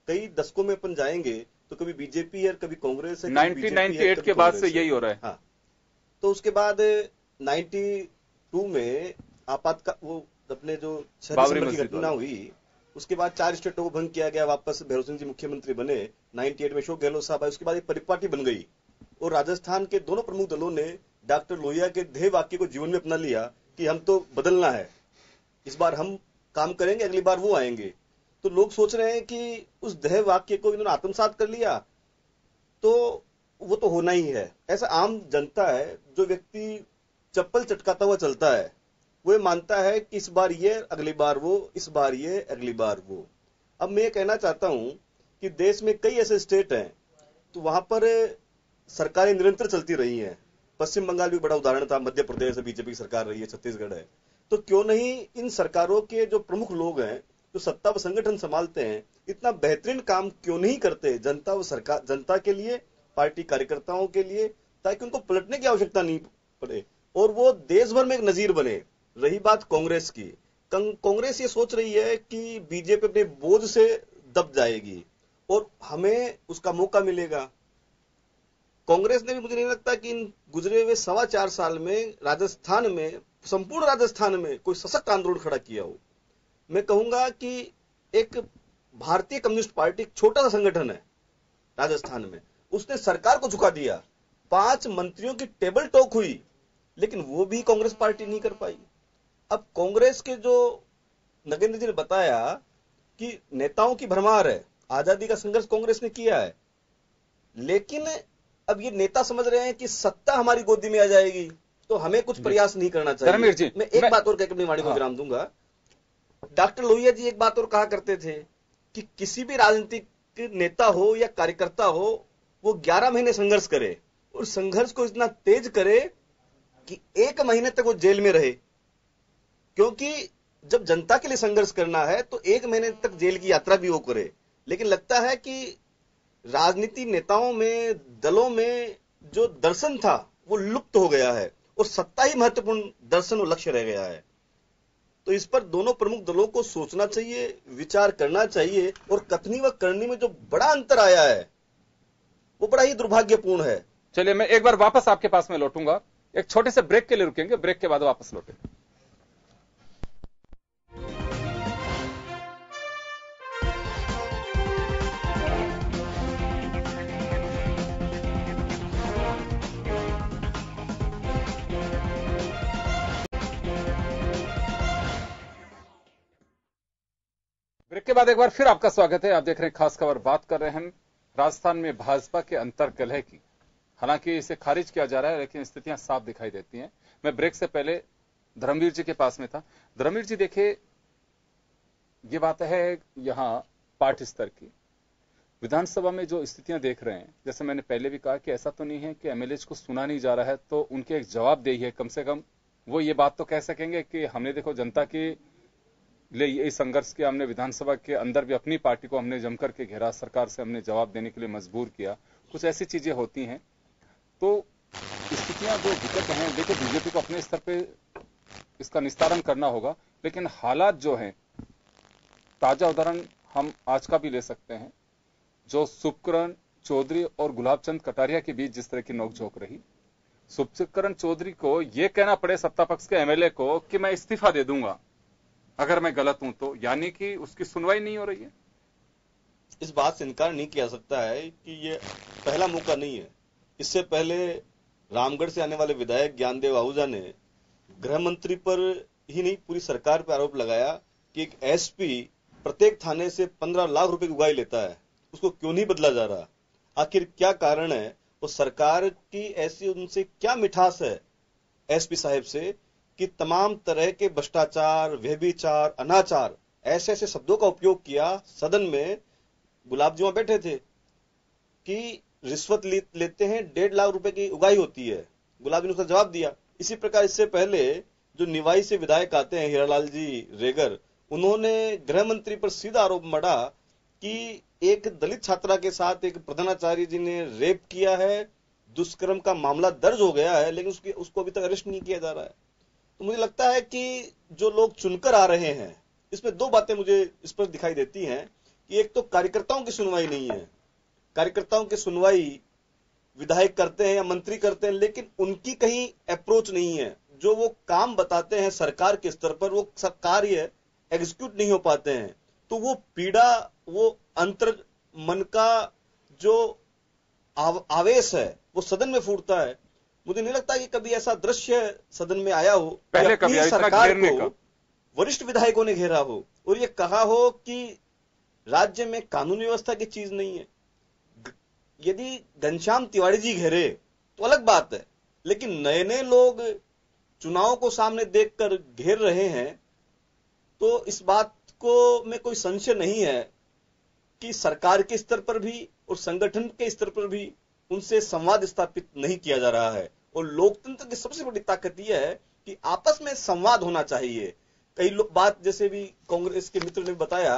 कई दशकों में अपन जाएंगे तो कभी बीजेपी है, कभी कांग्रेस है, 1998 के बाद से यही हो रहा है। हाँ, तो उसके बाद 92 में आपातकाल वो अपने जो 6 दिसंबर की घटना हुई, उसके बाद 4 स्टेटों को भंग किया गया, वापस भैरव सिंह जी मुख्यमंत्री बने। 98 में अशोक गहलोत साहब आए, उसके बाद एक परिपाटी बन गई और राजस्थान के दोनों प्रमुख दलों ने डॉक्टर लोहिया के ध्येय वाक्य को जीवन में अपना लिया कि हम तो बदलना है, इस बार हम काम करेंगे, अगली बार वो आएंगे। तो लोग सोच रहे हैं कि उस ध्येय वाक्य को इन्होंने आत्मसात कर लिया तो वो तो होना ही है। ऐसा आम जनता है, जो व्यक्ति चप्पल चटकाता हुआ चलता है, वो मानता है कि इस बार ये, अगली बार वो, इस बार ये, अगली बार वो। अब मैं ये कहना चाहता हूं कि देश में कई ऐसे स्टेट हैं तो वहां पर सरकारें निरंतर चलती रही हैं। पश्चिम बंगाल भी बड़ा उदाहरण था, मध्य प्रदेश में बीजेपी की सरकार रही है, छत्तीसगढ़ है। तो क्यों नहीं इन सरकारों के जो प्रमुख लोग हैं, जो सत्ता व संगठन संभालते हैं, इतना बेहतरीन काम क्यों नहीं करते जनता व सरकार, जनता के लिए, पार्टी कार्यकर्ताओं के लिए, ताकि उनको पलटने की आवश्यकता नहीं पड़े और वो देश भर में एक नजीर बने। रही बात कांग्रेस की, कांग्रेस ये सोच रही है कि बीजेपी अपने बोझ से दब जाएगी और हमें उसका मौका मिलेगा। कांग्रेस ने भी, मुझे नहीं लगता कि इन गुजरे हुए 4.25 साल में राजस्थान में, संपूर्ण राजस्थान में कोई सशक्त आंदोलन खड़ा किया हो। मैं कहूंगा कि एक भारतीय कम्युनिस्ट पार्टी, एक छोटा सा संगठन है राजस्थान में, उसने सरकार को झुका दिया। 5 मंत्रियों की टेबल टॉक हुई, लेकिन वो भी कांग्रेस पार्टी नहीं कर पाई। अब कांग्रेस के जो नगेंद्र जी ने बताया कि नेताओं की भरमार है, आजादी का संघर्ष कांग्रेस ने किया है, लेकिन अब ये नेता समझ रहे हैं कि सत्ता हमारी गोदी में आ जाएगी तो हमें कुछ प्रयास नहीं करना चाहिए। मैं एक बात और कहकर अपनी वाणी को विराम दूंगा। डॉक्टर लोहिया जी एक बात और कहा करते थे कि किसी भी राजनीतिक नेता हो या कार्यकर्ता हो, वो 11 महीने संघर्ष करे और संघर्ष को इतना तेज करे कि 1 महीने तक वो जेल में रहे, क्योंकि जब जनता के लिए संघर्ष करना है तो 1 महीने तक जेल की यात्रा भी वो करे। लेकिन लगता है कि राजनीति नेताओं में, दलों में जो दर्शन था वो लुप्त हो गया है और सत्ता ही महत्वपूर्ण दर्शन और लक्ष्य रह गया है। तो इस पर दोनों प्रमुख दलों को सोचना चाहिए, विचार करना चाहिए, और कथनी व करनी में जो बड़ा अंतर आया है वो बड़ा ही दुर्भाग्यपूर्ण है। चलिए मैं एक बार वापस आपके पास में लौटूंगा, एक छोटे से ब्रेक के लिए रुकेंगे, ब्रेक के बाद वापस लौटेंगे। ब्रेक के बाद एक बार फिर आपका स्वागत है। आप देख रहे हैं खास खबर। बात कर रहे हैं हम राजस्थान में भाजपा के अंतर्कलह की। हालांकि इसे खारिज किया जा रहा है, लेकिन स्थितियां साफ दिखाई देती हैं। मैं ब्रेक से पहले धर्मवीर जी के पास में था। धर्मवीर जी, देखिए, ये बात है यहां पार्टी स्तर की। विधानसभा में जो स्थितियां देख रहे हैं, जैसे मैंने पहले भी कहा कि ऐसा तो नहीं है कि एमएलए को सुना नहीं जा रहा है, तो उनके एक जवाबदेही है। कम से कम वो ये बात तो कह सकेंगे कि हमने देखो जनता की लिए इस संघर्ष किया, हमने विधानसभा के अंदर भी अपनी पार्टी को हमने जमकर के घेरा, सरकार से हमने जवाब देने के लिए मजबूर किया। कुछ ऐसी चीजें होती हैं। तो स्थितियां जो दिक्कत हैं, देखिए बीजेपी को अपने स्तर पे इसका निस्तारण करना होगा, लेकिन हालात जो हैं, ताजा उदाहरण हम आज का भी ले सकते हैं, जो सुखकरण चौधरी और गुलाबचंद कटारिया के बीच जिस तरह की नोकझोंक रही। सुखकरण चौधरी को यह कहना पड़े सत्ता पक्ष के एमएलए को कि मैं इस्तीफा दे दूंगा अगर मैं गलत हूं तो, यानी कि उसकी सुनवाई नहीं हो रही है। इस बात से इनकार नहीं किया सकता है कि ये पहला मौका नहीं है। इससे पहले रामगढ़ से आने वाले विधायक ज्ञानदेव आहूजा ने गृह मंत्री पर ही नहीं, पूरी सरकार पर आरोप लगाया कि एक एसपी प्रत्येक थाने से 15 लाख रुपए की उगाही लेता है, उसको क्यों नहीं बदला जा रहा, आखिर क्या कारण है। वो सरकार की ऐसी उनसे क्या मिठास है एसपी साहब से कि तमाम तरह के भ्रष्टाचार, व्यभिचार, अनाचार, ऐसे ऐसे शब्दों का उपयोग किया। सदन में गुलाब जी वहां बैठे थे कि रिश्वत लेते हैं, 1.5 लाख रुपए की उगाही होती है। गुलाब जी ने उसका जवाब दिया। इसी प्रकार इससे पहले जो निवाई से विधायक आते हैं, हीरालाल जी रेगर, उन्होंने गृह मंत्री पर सीधा आरोप मढ़ा कि एक दलित छात्रा के साथ एक प्रधानाचार्य जी ने रेप किया है, दुष्कर्म का मामला दर्ज हो गया है, लेकिन उसको अभी तक अरेस्ट नहीं किया जा रहा है। तो मुझे लगता है कि जो लोग चुनकर आ रहे हैं, इसमें दो बातें मुझे इस पर दिखाई देती हैं कि एक तो कार्यकर्ताओं की सुनवाई नहीं है। कार्यकर्ताओं की सुनवाई विधायक करते हैं या मंत्री करते हैं, लेकिन उनकी कहीं अप्रोच नहीं है। जो वो काम बताते हैं सरकार के स्तर पर, वो कार्य एग्जीक्यूट नहीं हो पाते हैं। तो वो पीड़ा, वो अंतर मन का जो आवेश है, वो सदन में फूटता है। मुझे नहीं लगता कि कभी ऐसा दृश्य सदन में आया हो, पहले कभी सरकार को वरिष्ठ विधायकों ने घेरा हो और ये कहा हो कि राज्य में कानून व्यवस्था की चीज नहीं है। यदि घनश्याम तिवारी जी घेरे तो अलग बात है, लेकिन नए नए लोग चुनाव को सामने देखकर घेर रहे हैं, तो इस बात को में कोई संशय नहीं है कि सरकार के स्तर पर भी और संगठन के स्तर पर भी उनसे संवाद स्थापित नहीं किया जा रहा है। और लोकतंत्र की सबसे बड़ी ताकत यह है कि आपस में संवाद होना चाहिए। कई लोग बात, जैसे भी कांग्रेस के मित्र ने बताया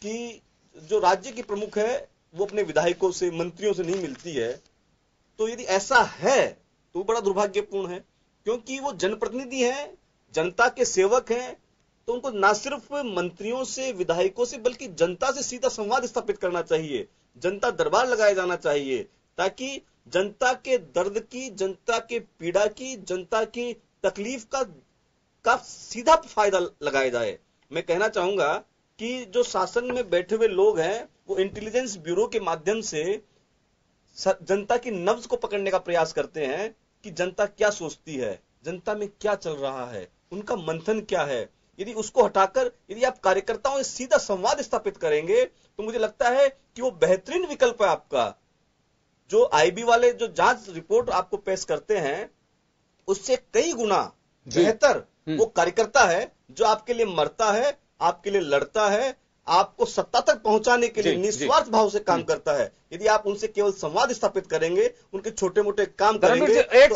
कि जो राज्य की प्रमुख है वो अपने विधायकों से, मंत्रियों से नहीं मिलती है। तो यदि ऐसा है तो बड़ा दुर्भाग्यपूर्ण है, क्योंकि वो जनप्रतिनिधि हैं, जनता के सेवक हैं। तो उनको ना सिर्फ मंत्रियों से, विधायकों से, बल्कि जनता से सीधा संवाद स्थापित करना चाहिए। जनता दरबार लगाया जाना चाहिए, ताकि जनता के दर्द की, जनता के पीड़ा की, जनता की तकलीफ का सीधा फायदा लगाया जाए। मैं कहना चाहूंगा कि जो शासन में बैठे हुए लोग हैं, वो इंटेलिजेंस ब्यूरो के माध्यम से जनता की नब्ज को पकड़ने का प्रयास करते हैं कि जनता क्या सोचती है, जनता में क्या चल रहा है, उनका मंथन क्या है। यदि उसको हटाकर यदि आप कार्यकर्ताओं से सीधा संवाद स्थापित करेंगे, तो मुझे लगता है कि वो बेहतरीन विकल्प है आपका। जो आईबी वाले जो जांच रिपोर्ट आपको पेश करते हैं, उससे कई गुना बेहतर वो कार्यकर्ता है जो आपके लिए मरता है, आपके लिए लड़ता है, आपको सत्ता तक पहुंचाने के लिए निस्वार्थ भाव से काम करता है। यदि आप उनसे केवल संवाद स्थापित करेंगे, उनके छोटे मोटे काम करेंगे, एक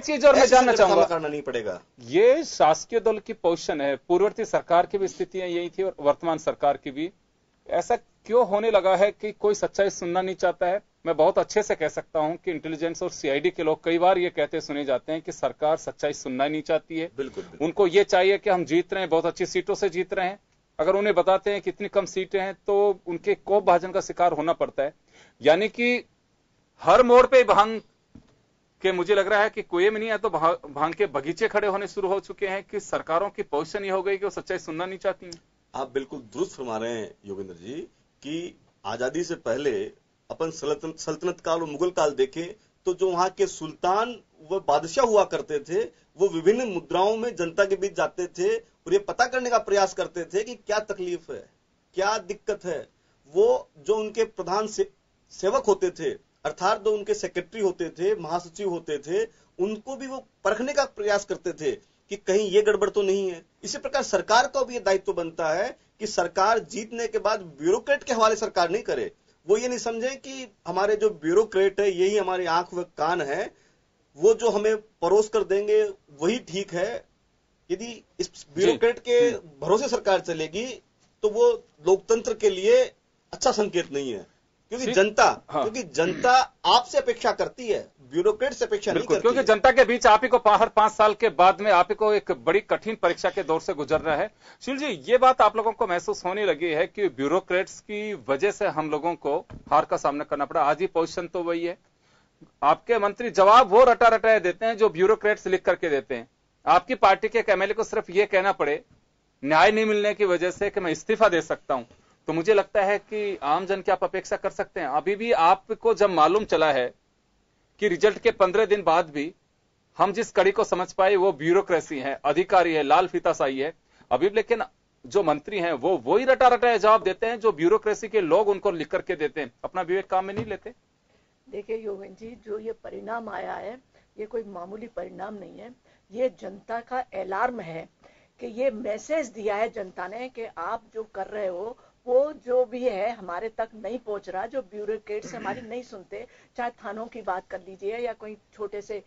चीज और मैं जानना चाहूंगा, करना नहीं पड़ेगा। ये शासकीय दल की पोजीशन है। पूर्ववर्ती सरकार की भी स्थितियां यही थी और वर्तमान सरकार की भी। ऐसा क्यों होने लगा है कि कोई सच्चाई सुनना नहीं चाहता है? मैं बहुत अच्छे से कह सकता हूं कि इंटेलिजेंस और सीआईडी के लोग कई बार ये कहते सुने जाते हैं कि सरकार सच्चाई सुनना नहीं चाहती है। बिल्कुल। उनको ये चाहिए कि हम जीत रहे हैं, बहुत अच्छी सीटों से जीत रहे हैं। अगर उन्हें बताते हैं कि इतनी कम सीटें हैं तो उनके कोप भाजन का शिकार होना पड़ता है। यानी कि हर मोड़ पे भांग के मुझे लग रहा है कि कुएं में नहीं है तो भांग के बगीचे खड़े होने शुरू हो चुके हैं कि सरकारों की पोजीशन ये हो गई कि वो सच्चाई सुनना नहीं चाहती हैं। आप बिल्कुल दुरुस्त फरमा रहे हैं योगेंद्र जी कि आजादी से पहले अपन सल्तनत काल और मुगल काल देखें तो जो वहां के सुल्तान व बादशाह हुआ करते थे वो विभिन्न मुद्राओं में जनता के बीच जाते थे और ये पता करने का प्रयास करते थे कि क्या तकलीफ है, क्या दिक्कत है। वो जो उनके प्रधान सेवक होते थे अर्थात जो उनके सेक्रेटरी होते थे, महासचिव होते थे, उनको भी वो परखने का प्रयास करते थे कि कहीं ये गड़बड़ तो नहीं है। इसी प्रकार सरकार का भी ये दायित्व बनता है कि सरकार जीतने के बाद ब्यूरोक्रेट के हवाले सरकार नहीं करे। वो ये नहीं समझे कि हमारे जो ब्यूरोक्रेट है यही हमारी आंख व कान है, वो जो हमें परोस कर देंगे वही ठीक है। यदि इस ब्यूरोक्रेट के भरोसे सरकार चलेगी तो वो लोकतंत्र के लिए अच्छा संकेत नहीं है, क्योंकि जनता आपसे अपेक्षा करती है, ब्यूरोक्रेट से अपेक्षा नहीं करती। क्योंकि जनता के बीच आप ही को हर 5 साल के बाद में आप ही को एक बड़ी कठिन परीक्षा के दौर से गुजरना है। शील जी, ये बात आप लोगों को महसूस होने लगी है कि ब्यूरोक्रेट्स की वजह से हम लोगों को हार का सामना करना पड़ा। आज ही पोजीशन तो वही है। आपके मंत्री जवाब वो रटा रटाए देते हैं जो ब्यूरोक्रेट्स लिख करके देते हैं। आपकी पार्टी के एक एमएलए को सिर्फ ये कहना पड़े न्याय नहीं मिलने की वजह से कि मैं इस्तीफा दे सकता हूं, तो मुझे लगता है कि आम जन की आप अपेक्षा कर सकते हैं। अभी भी आपको जब मालूम चला है कि रिजल्ट के 15 दिन बाद भी हम जिस कड़ी को समझ पाए वो ब्यूरोक्रेसी है, अधिकारी है, लाल फीताशाही है, अभी लेकिन जो मंत्री हैं वो वही रटा रटाए जवाब देते हैं जो ब्यूरोक्रेसी के लोग उनको लिख करके देते हैं। अपना विवेक काम में नहीं लेते। देखिए योगेन जी, जो ये परिणाम आया है ये कोई मामूली परिणाम नहीं है। ये जनता का अलार्म है कि ये मैसेज दिया है जनता ने कि आप जो कर रहे हो वो जो भी है हमारे तक नहीं पहुंच रहा। जो ब्यूरोक्रेट्स हमारी नहीं सुनते, चाहे थानों की बात कर लीजिए या कोई छोटे से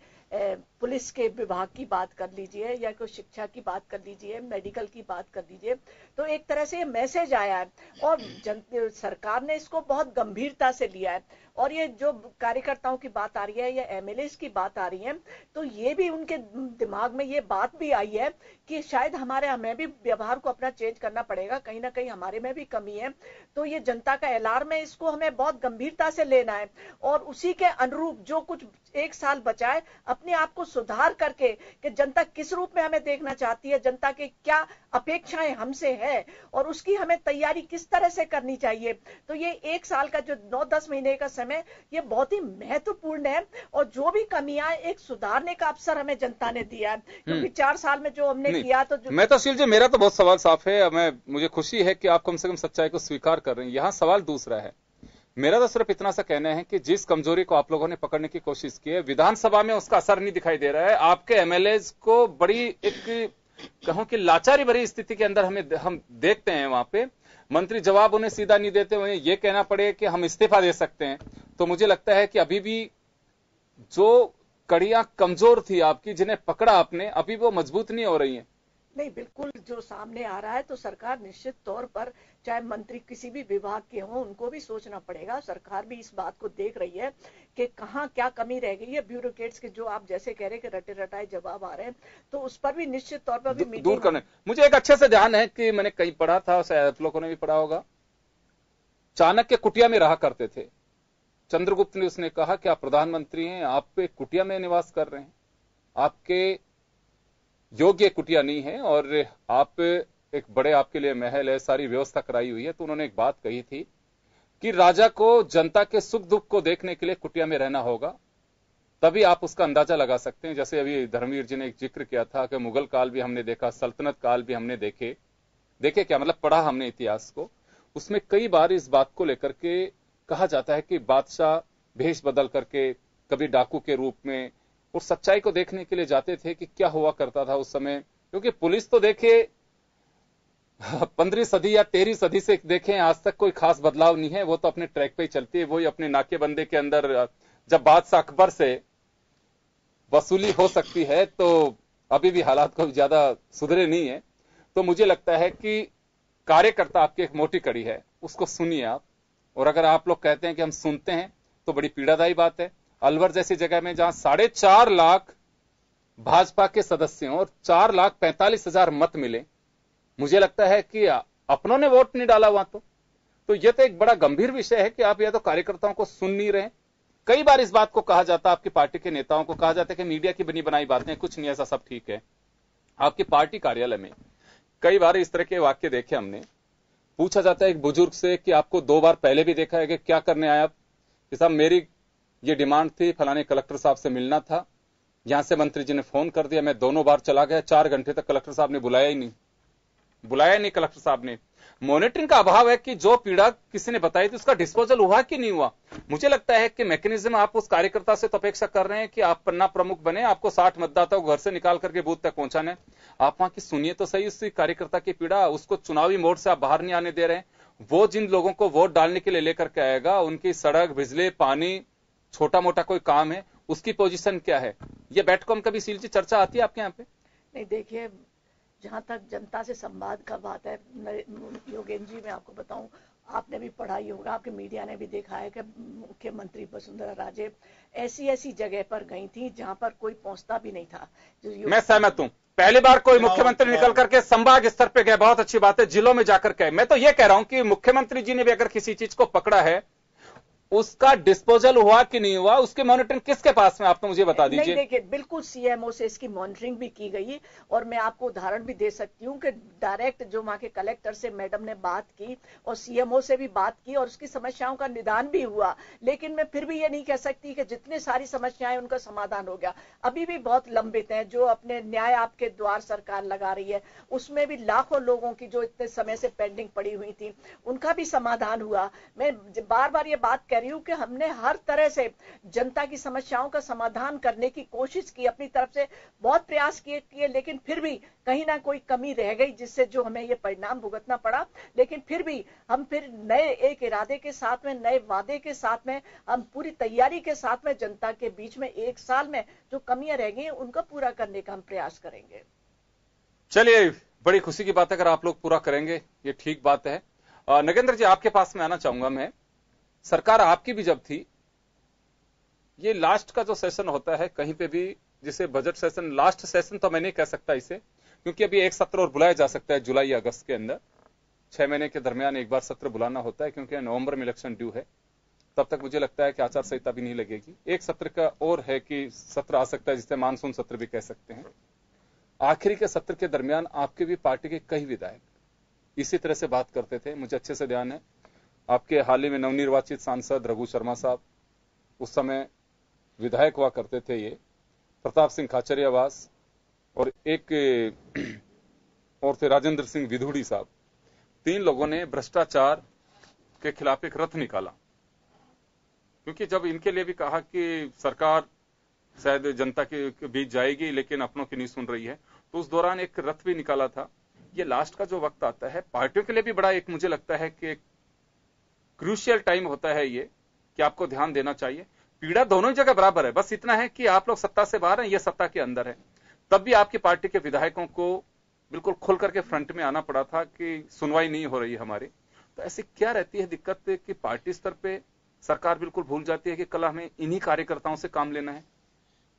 पुलिस के विभाग की बात कर लीजिए या कोई शिक्षा की बात कर लीजिए, मेडिकल की बात कर लीजिए, तो एक तरह से ये मैसेज आया है और सरकार ने इसको बहुत गंभीरता से लिया है। और ये जो कार्यकर्ताओं की बात आ रही है या एमएलएस की बात आ रही है, तो ये भी उनके दिमाग में ये बात भी आई है कि शायद हमें भी व्यवहार को अपना चेंज करना पड़ेगा, कहीं ना कहीं हमारे में भी कमी है। तो ये जनता का अलार्म है, इसको हमें बहुत गंभीरता से लेना है और उसी के अनुरूप जो कुछ 1 साल बचा है अपने आप को सुधार करके कि जनता किस रूप में हमें देखना चाहती है, जनता की क्या अपेक्षाएं हमसे है और उसकी हमें तैयारी किस तरह से करनी चाहिए। तो ये 1 साल का जो 9-10 महीने का समय ये बहुत ही महत्वपूर्ण है और जो भी कमियां एक सुधारने का अवसर हमें जनता ने दिया है, क्योंकि 4 साल में जो हमने किया तो मैं तो शील जी, मेरा तो बहुत सवाल साफ है। मुझे खुशी है कि आप कम से कम सच्चाई को स्वीकार कर रहे हैं। यहां सवाल दूसरा है। मेरा तो सिर्फ इतना सा कहना है कि जिस कमजोरी को आप लोगों ने पकड़ने की कोशिश की है विधानसभा में उसका असर नहीं दिखाई दे रहा है। आपके एमएलएज को बड़ी एक कहूं कि लाचारी भरी स्थिति के अंदर हम देखते हैं। वहां पे मंत्री जवाब उन्हें सीधा नहीं देते, उन्हें यह कहना पड़े कि हम इस्तीफा दे सकते हैं। तो मुझे लगता है कि अभी भी जो कड़ियां कमजोर थी आपकी, जिन्हें पकड़ा आपने, अभी वो मजबूत नहीं हो रही हैं। नहीं, बिल्कुल जो सामने आ रहा है तो सरकार निश्चित तौर पर, चाहे मंत्री किसी भी विभाग के हों, उनको भी सोचना पड़ेगा। सरकार भी इस बात को देख रही है कि कहां क्या कमी रह गई है। ब्यूरोक्रेट्स के जो आप जैसे कह रहे हैं कि रटे रटाए जवाब आ रहे हैं, तो उस पर भी निश्चित तौर पर भी दूर करने। मुझे एक अच्छे से ध्यान है कि मैंने कहीं पढ़ा था, शायद आप लोगों ने भी पढ़ा होगा, चाणक्य कुटिया में रहा करते थे। चंद्रगुप्त ने उसने कहा कि आप प्रधानमंत्री हैं, आप एक कुटिया में निवास कर रहे हैं, आपके योग्य कुटिया नहीं है और आप एक बड़े आपके लिए महल है, सारी व्यवस्था कराई हुई है। तो उन्होंने एक बात कही थी कि राजा को जनता के सुख दुख को देखने के लिए कुटिया में रहना होगा, तभी आप उसका अंदाजा लगा सकते हैं। जैसे अभी धर्मवीर जी ने एक जिक्र किया था कि मुगल काल भी हमने देखा, सल्तनत काल भी हमने देखे क्या मतलब पढ़ा हमने इतिहास को, उसमें कई बार इस बात को लेकर के कहा जाता है कि बादशाह भेष बदल करके कभी डाकू के रूप में और सच्चाई को देखने के लिए जाते थे कि क्या हुआ करता था उस समय। क्योंकि पुलिस तो देखिए 15वीं सदी या 13वीं सदी से देखें आज तक कोई खास बदलाव नहीं है, वो तो अपने ट्रैक पे ही चलती है। वही अपने नाकेबंदी के अंदर जब बादशाह अकबर से वसूली हो सकती है तो अभी भी हालात कोई ज्यादा सुधरे नहीं है। तो मुझे लगता है कि कार्यकर्ता आपकी एक मोटी कड़ी है, उसको सुनिए आप। और अगर आप लोग कहते हैं कि हम सुनते हैं, तो बड़ी पीड़ादायी बात है। अलवर जैसी जगह में जहां 4.5 लाख भाजपा के सदस्यों और 4,45,000 मत मिले, मुझे लगता है कि अपनों ने वोट नहीं डाला वहां तो यह तो एक बड़ा गंभीर विषय है कि आप या तो कार्यकर्ताओं को सुन नहीं रहे। कई बार इस बात को कहा जाता है, आपकी पार्टी के नेताओं को कहा जाता है कि मीडिया की बनी बनाई बातें, कुछ नहीं, ऐसा सब ठीक है। आपकी पार्टी कार्यालय में कई बार इस तरह के वाक्य देखे हमने। पूछा जाता है एक बुजुर्ग से कि आपको 2 बार पहले भी देखा है कि क्या करने आया आप? कि साहब मेरी ये डिमांड थी, फलाने कलेक्टर साहब से मिलना था, यहां से मंत्री जी ने फोन कर दिया, मैं दोनों बार चला गया, 4 घंटे तक कलेक्टर साहब ने बुलाया ही नहीं कलेक्टर साहब ने। मॉनिटरिंग का अभाव है कि जो पीड़ा किसी ने बताई थी उसका डिस्पोजल हुआ कि नहीं हुआ। मुझे लगता है कि मैकेनिज्म आप उस कार्यकर्ता से तो अपेक्षा कर रहे हैं कि आप पन्ना प्रमुख बने, आपको 60 मतदाता को घर से निकाल करके बूथ तक पहुंचाने, आप वहां की सुनिए तो सही उसी कार्यकर्ता की पीड़ा। उसको चुनावी मोड से आप बाहर नहीं आने दे रहे हैं। वो जिन लोगों को वोट डालने के लिए लेकर के आएगा, उनकी सड़क, बिजली, पानी, छोटा मोटा कोई काम है, उसकी पोजीशन क्या है, ये बैठकों में कभी सील चर्चा आती है आपके यहाँ पे? नहीं, देखिए, जहां तक जनता से संवाद का बात है, योगेंद्र जी, मैं आपको बताऊं, आपने भी पढ़ा ही होगा, आपके मीडिया ने भी देखा है कि मुख्यमंत्री वसुंधरा राजे ऐसी जगह पर गई थी जहां पर कोई पहुंचता भी नहीं था। मैं सहमत हूं, पहली बार कोई मुख्यमंत्री निकल करके संभाग स्तर पे गए, बहुत अच्छी बात है, जिलों में जाकर गए। मैं तो ये कह रहा हूं कि मुख्यमंत्री जी ने भी अगर किसी चीज को पकड़ा है, उसका डिस्पोजल हुआ कि नहीं हुआ, उसकी मॉनिटरिंग किसके पास में, आप तो मुझे बता दीजिए। नहीं, देखिए, बिल्कुल सीएमओ से इसकी मॉनिटरिंग भी की गई और मैं आपको उदाहरण भी दे सकती हूं कि डायरेक्ट जो वहां के कलेक्टर से मैडम ने बात की और सीएमओ से भी बात की और उसकी समस्याओं का निदान भी हुआ। लेकिन मैं फिर भी ये नहीं कह सकती कि जितनी सारी समस्याएं उनका समाधान हो गया, अभी भी बहुत लंबित हैं। जो अपने न्याय आपके द्वार सरकार लगा रही है, उसमें भी लाखों लोगों की जो इतने समय से पेंडिंग पड़ी हुई थी, उनका भी समाधान हुआ। मैं बार बार ये बात कह रही हूं कि हमने हर तरह से जनता की समस्याओं का समाधान करने की कोशिश की, अपनी तरफ से बहुत प्रयास किए, लेकिन फिर भी कहीं ना कोई कमी रह गई, जिससे जो हमें ये परिणाम भुगतना पड़ा। लेकिन फिर भी हम फिर नए एक इरादे के साथ में, नए वादे के साथ में, हम पूरी तैयारी के साथ में जनता के बीच में 1 साल में जो कमियां रह गई उनका पूरा करने का हम प्रयास करेंगे। चलिए, बड़ी खुशी की बात है अगर आप लोग पूरा करेंगे, ये ठीक बात है। नगेंद्र जी, आपके पास में आना चाहूंगा मैं। सरकार आपकी भी जब थी, ये लास्ट का जो सेशन होता है कहीं पे भी, जिसे बजट सेशन, लास्ट सेशन तो मैं नहीं कह सकता इसे, क्योंकि अभी एक सत्र और बुलाया जा सकता है जुलाई या अगस्त के अंदर, 6 महीने के दरमियान एक बार सत्र बुलाना होता है, क्योंकि नवंबर में इलेक्शन ड्यू है। तब तक मुझे लगता है कि आचार संहिता भी नहीं लगेगी। एक सत्र का और है कि सत्र आ सकता है, जिसे मानसून सत्र भी कह सकते हैं। आखिरी के सत्र के दरमियान आपके भी पार्टी के कई विधायक इसी तरह से बात करते थे। मुझे अच्छे से ध्यान है, आपके हाल ही में नवनिर्वाचित सांसद रघु शर्मा साहब उस समय विधायक हुआ करते थे, ये प्रताप सिंह खाचरियावास, और एक और थे राजेंद्र सिंह विधुड़ी साहब। 3 लोगों ने भ्रष्टाचार के खिलाफ एक रथ निकाला, क्योंकि जब इनके लिए भी कहा कि सरकार शायद जनता के बीच जाएगी लेकिन अपनों की नहीं सुन रही है, तो उस दौरान एक रथ भी निकाला था। ये लास्ट का जो वक्त आता है पार्टियों के लिए भी बड़ा एक, मुझे लगता है कि क्रूशियल टाइम होता है ये, कि आपको ध्यान देना चाहिए। पीड़ा दोनों ही जगह बराबर है, बस इतना है कि आप लोग सत्ता से बाहर हैं, ये सत्ता के अंदर है। तब भी आपकी पार्टी के विधायकों को बिल्कुल खुल करके फ्रंट में आना पड़ा था कि सुनवाई नहीं हो रही हमारी। तो ऐसी क्या रहती है दिक्कत कि पार्टी स्तर पे सरकार बिल्कुल भूल जाती है कि कल हमें इन्हीं कार्यकर्ताओं से काम लेना है?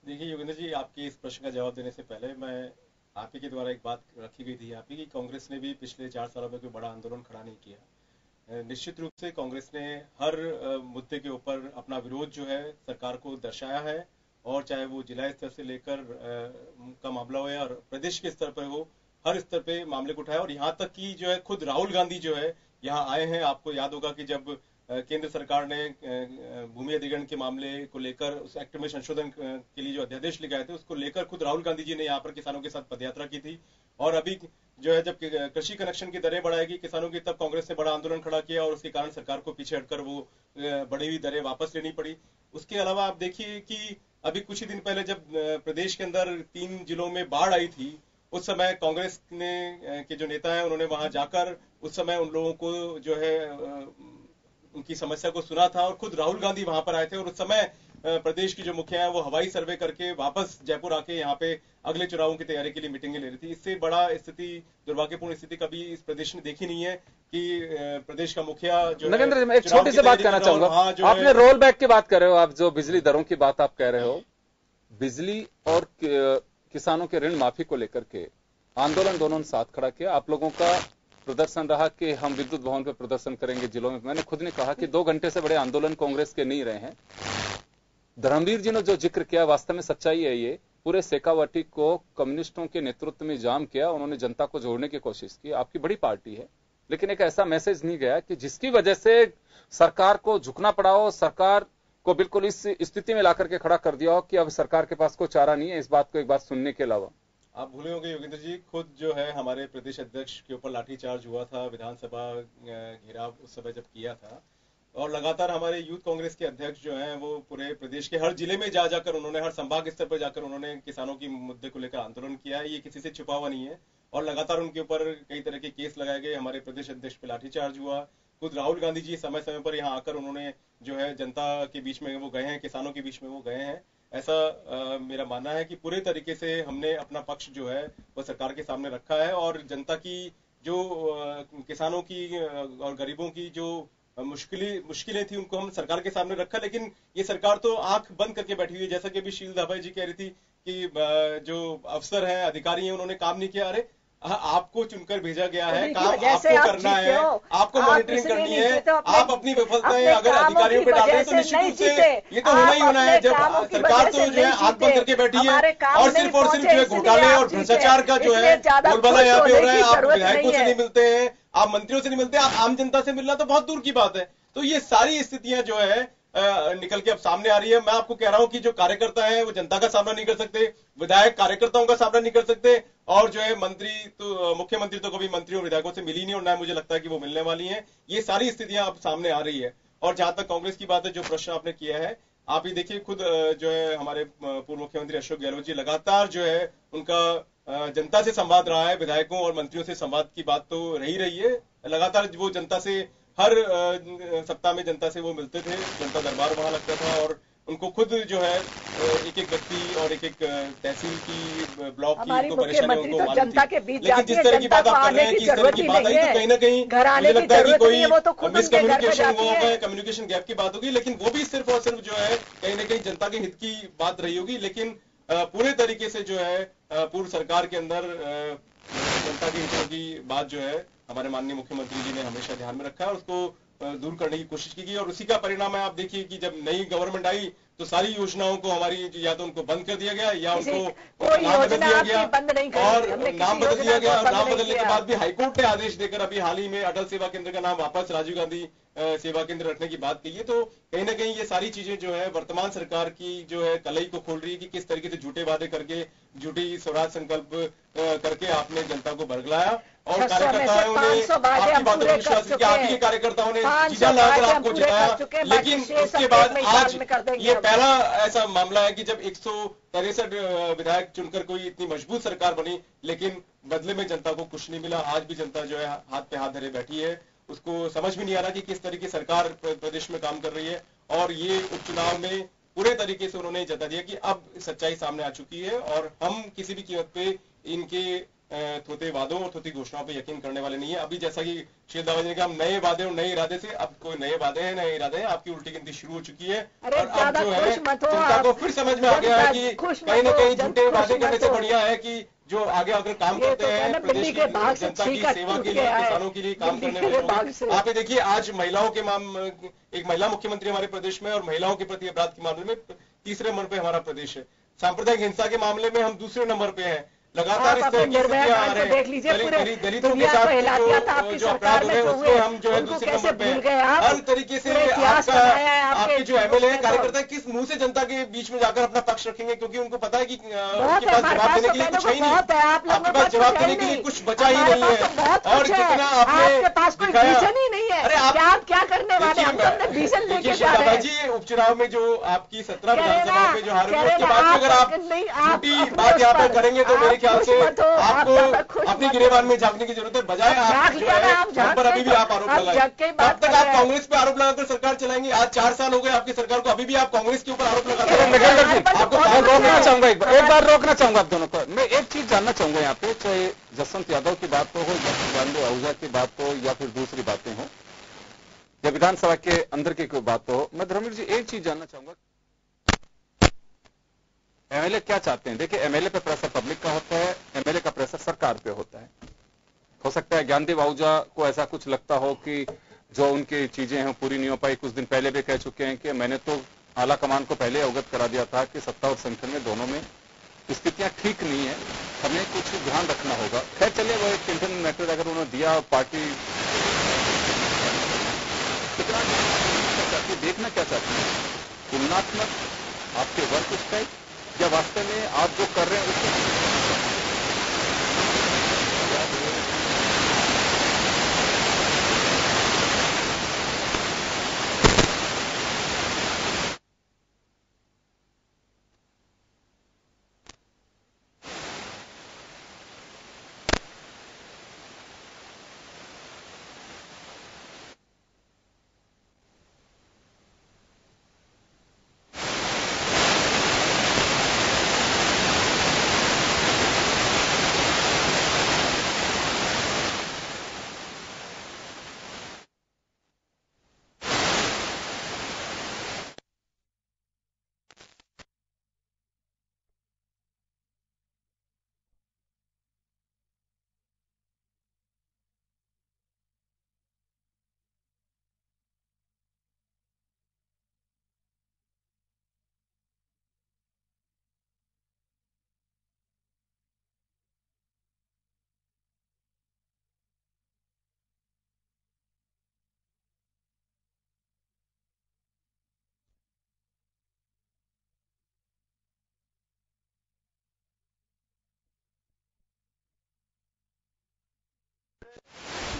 देखिए योगेंद्र जी, आपके इस प्रश्न का जवाब देने से पहले मैं आप ही के द्वारा एक बात रखी गई थी आप ही की, कांग्रेस ने भी पिछले 4 सालों में कोई बड़ा आंदोलन खड़ा नहीं किया। निश्चित रूप से कांग्रेस ने हर मुद्दे के ऊपर अपना विरोध जो है सरकार को दर्शाया है, और चाहे वो जिला स्तर से लेकर का मामला हो या प्रदेश के स्तर पर हो, हर स्तर पे मामले को उठाया। और यहाँ तक कि जो है खुद राहुल गांधी जो है यहाँ आए हैं। आपको याद होगा कि जब केंद्र सरकार ने भूमि अधिग्रहण के मामले को लेकर उस एक्ट में संशोधन के लिए जो अध्यादेश लेके आए थे, उसको लेकर खुद राहुल गांधी जी ने यहाँ पर किसानों के साथ पदयात्रा की थी। और अभी जो है जब कृषि कनेक्शन की दरें बढ़ाएगी किसानों की, तब कांग्रेस ने बड़ा आंदोलन खड़ा किया और उसके कारण सरकार को पीछे हटकर वो बढ़ी हुई दरें वापस लेनी पड़ी। उसके अलावा आप देखिए कि अभी कुछ ही दिन पहले जब प्रदेश के अंदर 3 जिलों में बाढ़ आई थी, उस समय कांग्रेस ने के जो नेता है उन्होंने वहां जाकर उस समय उन लोगों को जो है उनकी समस्या को सुना था, और खुद राहुल गांधी वहां पर आए थे। और उस समय प्रदेश की जो मुखिया है वो हवाई सर्वे करके वापस जयपुर आके यहाँ पे अगले चुनावों की तैयारी के लिए मीटिंगें ले रही थी। इससे बड़ा स्थिति, दुर्भाग्यपूर्ण स्थिति कभी इस प्रदेश ने देखी नहीं है कि प्रदेश का मुखिया जो नगेंद्र जी, मैं एक छोटी सी बात कहना चाहूंगा। आपने रोल बैक की बात कर रहे हो, आप जो बिजली दरों की बात आप कह रहे हो, बिजली और किसानों के ऋण माफी को लेकर के आंदोलन दोनों ने साथ खड़ा किया। आप लोगों का प्रदर्शन रहा कि हम विद्युत भवन पर प्रदर्शन करेंगे जिलों में। मैंने खुद ने कहा कि 2 घंटे से बड़े आंदोलन कांग्रेस के नहीं रहे हैं। धर्मवीर जी ने जो जिक्र किया वास्तव में सच्चाई है। ये पूरे शेखावटी को कम्युनिस्टों के नेतृत्व में जाम किया, उन्होंने जनता को जोड़ने की कोशिश की। आपकी बड़ी पार्टी है, लेकिन एक ऐसा मैसेज नहीं गया कि जिसकी वजह से सरकार को झुकना पड़ा हो, सरकार को बिल्कुल इस स्थिति में लाकर के खड़ा कर दिया हो कि अब सरकार के पास कोई चारा नहीं है इस बात को एक बात सुनने के अलावा। आप भूले होंगे योगेंद्र जी, खुद जो है हमारे प्रदेश अध्यक्ष के ऊपर लाठीचार्ज हुआ था, विधानसभा घेराव उस समय जब किया था, और लगातार हमारे यूथ कांग्रेस के अध्यक्ष जो हैं वो पूरे प्रदेश के हर जिले में जाकर उन्होंने, हर संभाग स्तर पर जाकर उन्होंने किसानों की मुद्दे को लेकर आंदोलन किया है। ये किसी से छुपा हुआ नहीं है और लगातार उनके ऊपर कई तरह के केस लगाए गए। हमारे प्रदेश अध्यक्ष पे लाठीचार्ज हुआ। खुद राहुल गांधी जी समय समय पर यहाँ आकर उन्होंने जो है जनता के बीच में वो गए हैं, किसानों के बीच में वो गए हैं। ऐसा मेरा मानना है कि पूरे तरीके से हमने अपना पक्ष जो है वो सरकार के सामने रखा है और जनता की जो किसानों की और गरीबों की जो मुश्किलें थी उनको हम सरकार के सामने रखा। लेकिन ये सरकार तो आंख बंद करके बैठी हुई है। जैसा कि अभी शील धाबाई जी कह रही थी कि जो अफसर हैं, अधिकारी हैं, उन्होंने काम नहीं किया। अरे आपको चुनकर भेजा गया है, काम आपको करना है, आपको मॉनिटरिंग करनी है। आप अपनी विफलताएं अगर अधिकारियों पे डाल रहे हैं तो निश्चित रूप से ये तो होना ही होना है। जब सरकार तो जो है आंख बंद करके बैठी है और सिर्फ जो है घोटाले और भ्रष्टाचार का जो है बोलबाला यहाँ पे हो रहा है। आप विधायकों से नहीं मिलते हैं, आप मंत्रियों से नहीं मिलते, आप आम जनता से मिलना तो बहुत दूर की बात है। तो ये सारी स्थितियां जो है निकल के अब सामने आ रही है। मैं आपको कह रहा हूं कि जो कार्यकर्ता है वो जनता का सामना नहीं कर सकते, विधायक कार्यकर्ताओं का सामना नहीं कर सकते, और जो है मंत्री तो मुख्यमंत्री तो कभी मंत्रियों और विधायकों से मिली नहीं और ना मुझे लगता है कि वो मिलने वाली हैं। ये सारी स्थितियां अब सामने आ रही है। और जहां तक कांग्रेस की बात है, जो प्रश्न आपने किया है, आप ही देखिए खुद जो है हमारे पूर्व मुख्यमंत्री अशोक गहलोत जी लगातार जो है उनका जनता से संवाद रहा है, विधायकों और मंत्रियों से संवाद की बात तो रही है। लगातार वो जनता से हर सप्ताह में जनता से वो मिलते थे, जनता दरबार वहां लगता था और उनको खुद जो है एक एक व्यक्ति और एक एक तहसील की ब्लॉक की उनको परेशानी उनको मालूम थी। लेकिन जिस तरह की बात आप कर रहे हैं कि इस तरह की बात आई तो कहीं ना कहीं मुझे लगता है कि कोई मिसकम्युनिकेशन हुआ होगा, कम्युनिकेशन गैप की बात होगी। लेकिन वो भी सिर्फ और सिर्फ जो है कहीं ना कहीं जनता के हित की बात रही होगी। लेकिन पूरे तरीके से जो है पूर्व सरकार के अंदर जनता के हितों की बात जो है हमारे माननीय मुख्यमंत्री जी ने हमेशा ध्यान में रखा है और उसको दूर करने की कोशिश की गई। और उसी का परिणाम है, आप देखिए कि जब नई गवर्नमेंट आई तो सारी योजनाओं को हमारी या तो उनको बंद कर दिया गया या उनको नाम बदल दिया गया और नाम बदल दिया गया। और नाम बदलने के बाद भी हाईकोर्ट ने आदेश देकर अभी हाल ही में अटल सेवा केंद्र का नाम वापस राजीव गांधी सेवा केंद्र रखने की बात कही है। तो कहीं ना कहीं ये सारी चीजें जो है वर्तमान सरकार की जो है कलई को खोल रही है कि किस तरीके से झूठे वादे करके, झूठी स्वराज संकल्प करके आपने जनता को बरगलाया और कार्यकर्ताओं ने आपकी बातों पर विश्वास किया, आपके कार्यकर्ताओं ने चीजा लगाकर आपको जिताया। लेकिन उसके बाद आज ये पहला ऐसा मामला है कि जब 163 विधायक चुनकर कोई इतनी मजबूत सरकार बनी, लेकिन बदले में जनता को कुछ नहीं मिला। आज भी जनता जो है हाथ पे हाथ धरे बैठी है, उसको समझ में नहीं आ रहा कि किस तरीके सरकार प्रदेश में काम कर रही है। और ये उपचुनाव में पूरे तरीके से उन्होंने जता दिया कि अब सच्चाई सामने आ चुकी है और हम किसी भी कीमत पे इनके थोते वादों और थोती घोषणाओं पे यकीन करने वाले नहीं है। अभी जैसा कि शील धाबाई ने कहा, हम नए वादे और नए इरादे से, अब कोई नए वादे हैं, नए इरादे हैं, आपकी उल्टी गिनती शुरू हो चुकी है। और अब जो है जनता को फिर समझ में आ गया है कि कहीं ना कहीं झूठे वादे करने से बढ़िया है कि जो आगे अगर काम करते हैं प्रदेश की जनता की सेवा के लिए, किसानों के लिए काम करने वाले। आप ये देखिए आज महिलाओं के एक महिला मुख्यमंत्री हमारे प्रदेश में और महिलाओं के प्रति अपराध के मामले में तीसरे नंबर पे हमारा प्रदेश है। सांप्रदायिक हिंसा के मामले में हम दूसरे नंबर पे हैं। लगातार इस तरह की स्थितियां आ रही हैं। दलितों के साथ जो अपराध हो रहे हैं उसको हम जो है दूसरे नंबर पे हैं। हर तरीके से आपके जो एमएलए हैं, कार्यकर्ता किस मुंह से जनता के बीच में जाकर अपना पक्ष रखेंगे, क्योंकि उनको पता है कि उनके पास जवाब देने के लिए कुछ है ही नहीं, आपके पास जवाब देने के लिए कुछ बचा ही नहीं है। और जितना आपने दिखाया, अरे आप क्या करने वाले हम तो अपने विजन लेके देखिए जा रहे हैं। जी, उपचुनाव में जो आपकी 17 कह रहे विधानसभाओं ना, पे जो हार हुई, कह रहे उसके ना, बाद भी अगर आप नहीं, आप झूठी अपने बात उस यहाँ पे पर- करेंगे तो आप मेरे ख्याल खुश से मत हो, आप ज्यादा खुश आपको अपनी मत हो। गिरेबान में झांकने की जरूरत है, बजाय आप झांक जो लिया ना, है आप झांक हम पर के अभी भी तो- आप आरोप आप लगाए। झांक के ही कब बात तक कर आप रहे हैं। कांग्रेस पे आरोप लगाकर सरकार चलाएंगे? आज 4 साल हो गए आपकी सरकार को, अभी भी आप कांग्रेस के ऊपर आरोप लगाते चलो, हैं। निखिल जी, आपको मैं रोकना चाहूंगा एक बार रोकना चाहूंगा आप दोनों को। मैं एक चीज जानना चाहूंगा यहाँ पे, चाहे जसवंत यादव की बात हो या फिर ज्ञानदेव आहूजा की बात हो या फिर दूसरी बातें हो या विधानसभा के अंदर की कोई बात हो, मैं धर्मवीर जी एक चीज जानना चाहूंगा, एमएलए क्या चाहते हैं? देखिए, एमएलए पे प्रेशर पब्लिक का होता है, एमएलए का प्रेशर सरकार पे होता है। हो सकता है ज्ञानदेव आहूजा को ऐसा कुछ लगता हो कि जो उनकी चीजें हैं पूरी नहीं हो पाई। कुछ दिन पहले भी कह चुके हैं कि मैंने तो आला कमान को पहले अवगत करा दिया था कि सत्ता और संगठन में दोनों में स्थितियां ठीक नहीं है, हमें कुछ ध्यान रखना होगा। खैर चलिए, वो एक इंटरनल मैटर अगर उन्होंने दिया और पार्टी कितना चाहती, देखना क्या चाहती है, तुलनात्मक आपके वर्क स्टाइल या वास्तव में आप जो कर रहे हैं उसको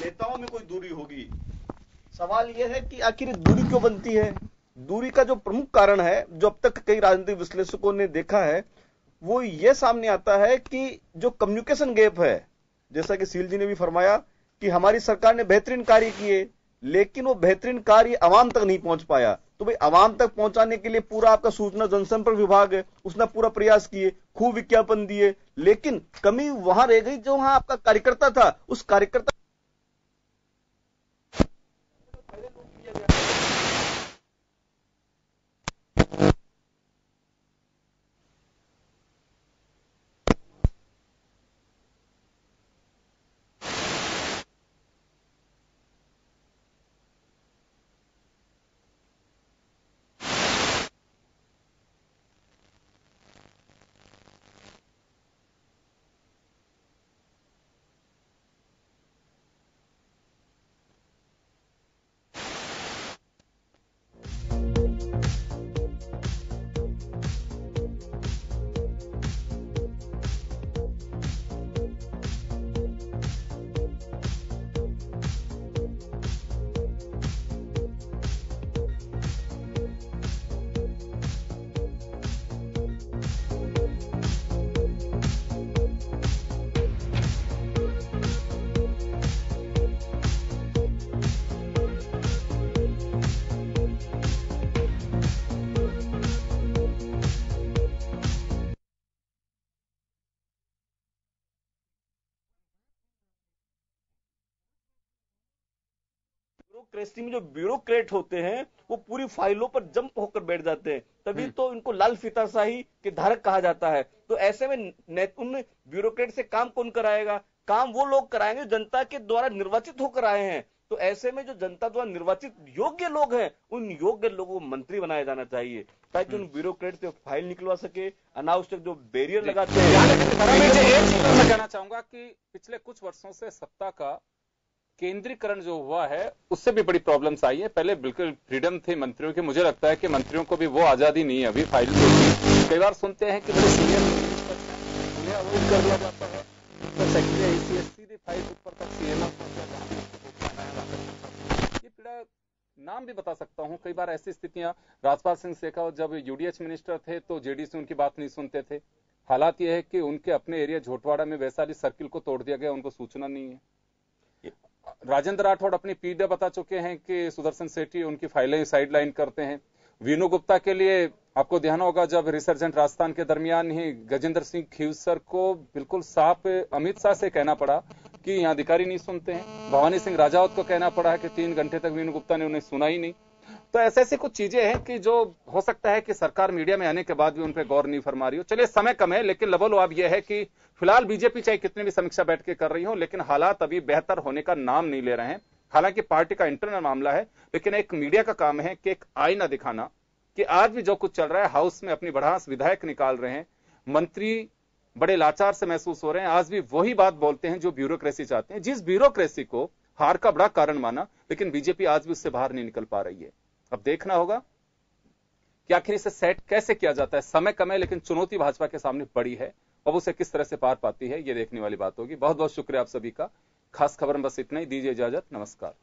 नेताओं में कोई दूरी होगी। सवाल यह है कि आखिर ये दूरी क्यों बनती है? दूरी का जो प्रमुख कारण है, जो अब तक कई राजनीतिक विश्लेषकों ने देखा है, वो ये सामने आता है कि जो कम्युनिकेशन गैप है, जैसा कि सील जी ने भी फरमाया कि हमारी सरकार ने बेहतरीन कार्य किए, लेकिन वो बेहतरीन कार्य आवाम तक नहीं पहुंच पाया। तो भाई आवाम तक पहुंचाने के लिए पूरा आपका सूचना जनसंपर्क विभाग है, उसने पूरा प्रयास किए, खूब विज्ञापन दिए, लेकिन कमी वहां रह गई जो वहां आपका कार्यकर्ता था, उस कार्यकर्ता ब्यूरोक्रेसी में जो ब्यूरोक्रेट होते हैं वो पूरी फाइलों पर जंप होकर बैठ जाते हैं, तभी तो इनको लाल फीताशाही के धारक कहा जाता है। तो ऐसे में उन ब्यूरोक्रेट से काम कौन कराएगा? काम वो लोग कराएंगे जनता के द्वारा निर्वाचित होकर आए हैं। तो ऐसे में जो जनता द्वारा निर्वाचित योग्य लोग हैं, उन योग्य लोगों को मंत्री बनाया जाना चाहिए, ताकि उन ब्यूरोक्रेट से फाइल निकलवा सके। अनावश्यक जो बैरियर लगाते हैं। एक चीज मैं कहना चाहूंगा कि पिछले कुछ वर्षों से सत्ता का केंद्रीकरण जो हुआ है उससे भी बड़ी प्रॉब्लम्स आई है। पहले बिल्कुल फ्रीडम थी मंत्रियों की, मुझे लगता है कि मंत्रियों को भी वो आजादी नहीं है अभी। फाइल कई बार सुनते हैं कि बड़े सीनियर उन्हें अवॉइड कर दिया जाता है, तो सेक्रेटरी सीधी फाइल ऊपर तक सीएम ये पीड़ा नाम भी बता सकता हूं। कई बार ऐसी स्थितियां, राजपाल सिंह शेखावत जब यूडीएच मिनिस्टर थे तो जेडीसी उनकी बात नहीं सुनते थे। हालात यह है कि उनके अपने एरिया झोटवाड़ा में वैशाली सर्किल को तोड़ दिया गया, उनको सूचना नहीं है। राजेंद्र राठौड़ अपनी पीढ़ी बता चुके हैं कि सुदर्शन सेठी उनकी फाइलें साइडलाइन करते हैं। वीनू गुप्ता के लिए आपको ध्यान होगा, जब रिसर्जेंट राजस्थान के दरमियान ही गजेंद्र सिंह खीवसर को बिल्कुल साफ अमित शाह से कहना पड़ा कि यहाँ अधिकारी नहीं सुनते हैं। भवानी सिंह राजावत को कहना पड़ा कि 3 घंटे तक वीनू गुप्ता ने उन्हें सुना ही नहीं। तो ऐसी कुछ चीजें हैं कि जो हो सकता है कि सरकार मीडिया में आने के बाद भी उन पर गौर नहीं फरमा रही हो। चलिए, समय कम है, लेकिन लबो अब यह है कि फिलहाल बीजेपी चाहे कितनी भी समीक्षा बैठ के कर रही हो, लेकिन हालात अभी बेहतर होने का नाम नहीं ले रहे हैं। हालांकि पार्टी का इंटरनल मामला है, लेकिन एक मीडिया का काम है कि एक आईना दिखाना कि आज भी जो कुछ चल रहा है, हाउस में अपनी भड़ास विधायक निकाल रहे हैं, मंत्री बड़े लाचार से महसूस हो रहे हैं, आज भी वही बात बोलते हैं जो ब्यूरोक्रेसी चाहते हैं, जिस ब्यूरोक्रेसी को हार का बड़ा कारण माना, लेकिन बीजेपी आज भी उससे बाहर नहीं निकल पा रही है। अब देखना होगा कि आखिर इसे सेट कैसे किया जाता है। समय कम है, लेकिन चुनौती भाजपा के सामने बड़ी है। अब उसे किस तरह से पार पाती है, यह देखने वाली बात होगी। बहुत बहुत शुक्रिया आप सभी का। खास खबर में बस इतना ही। दीजिए इजाजत, नमस्कार।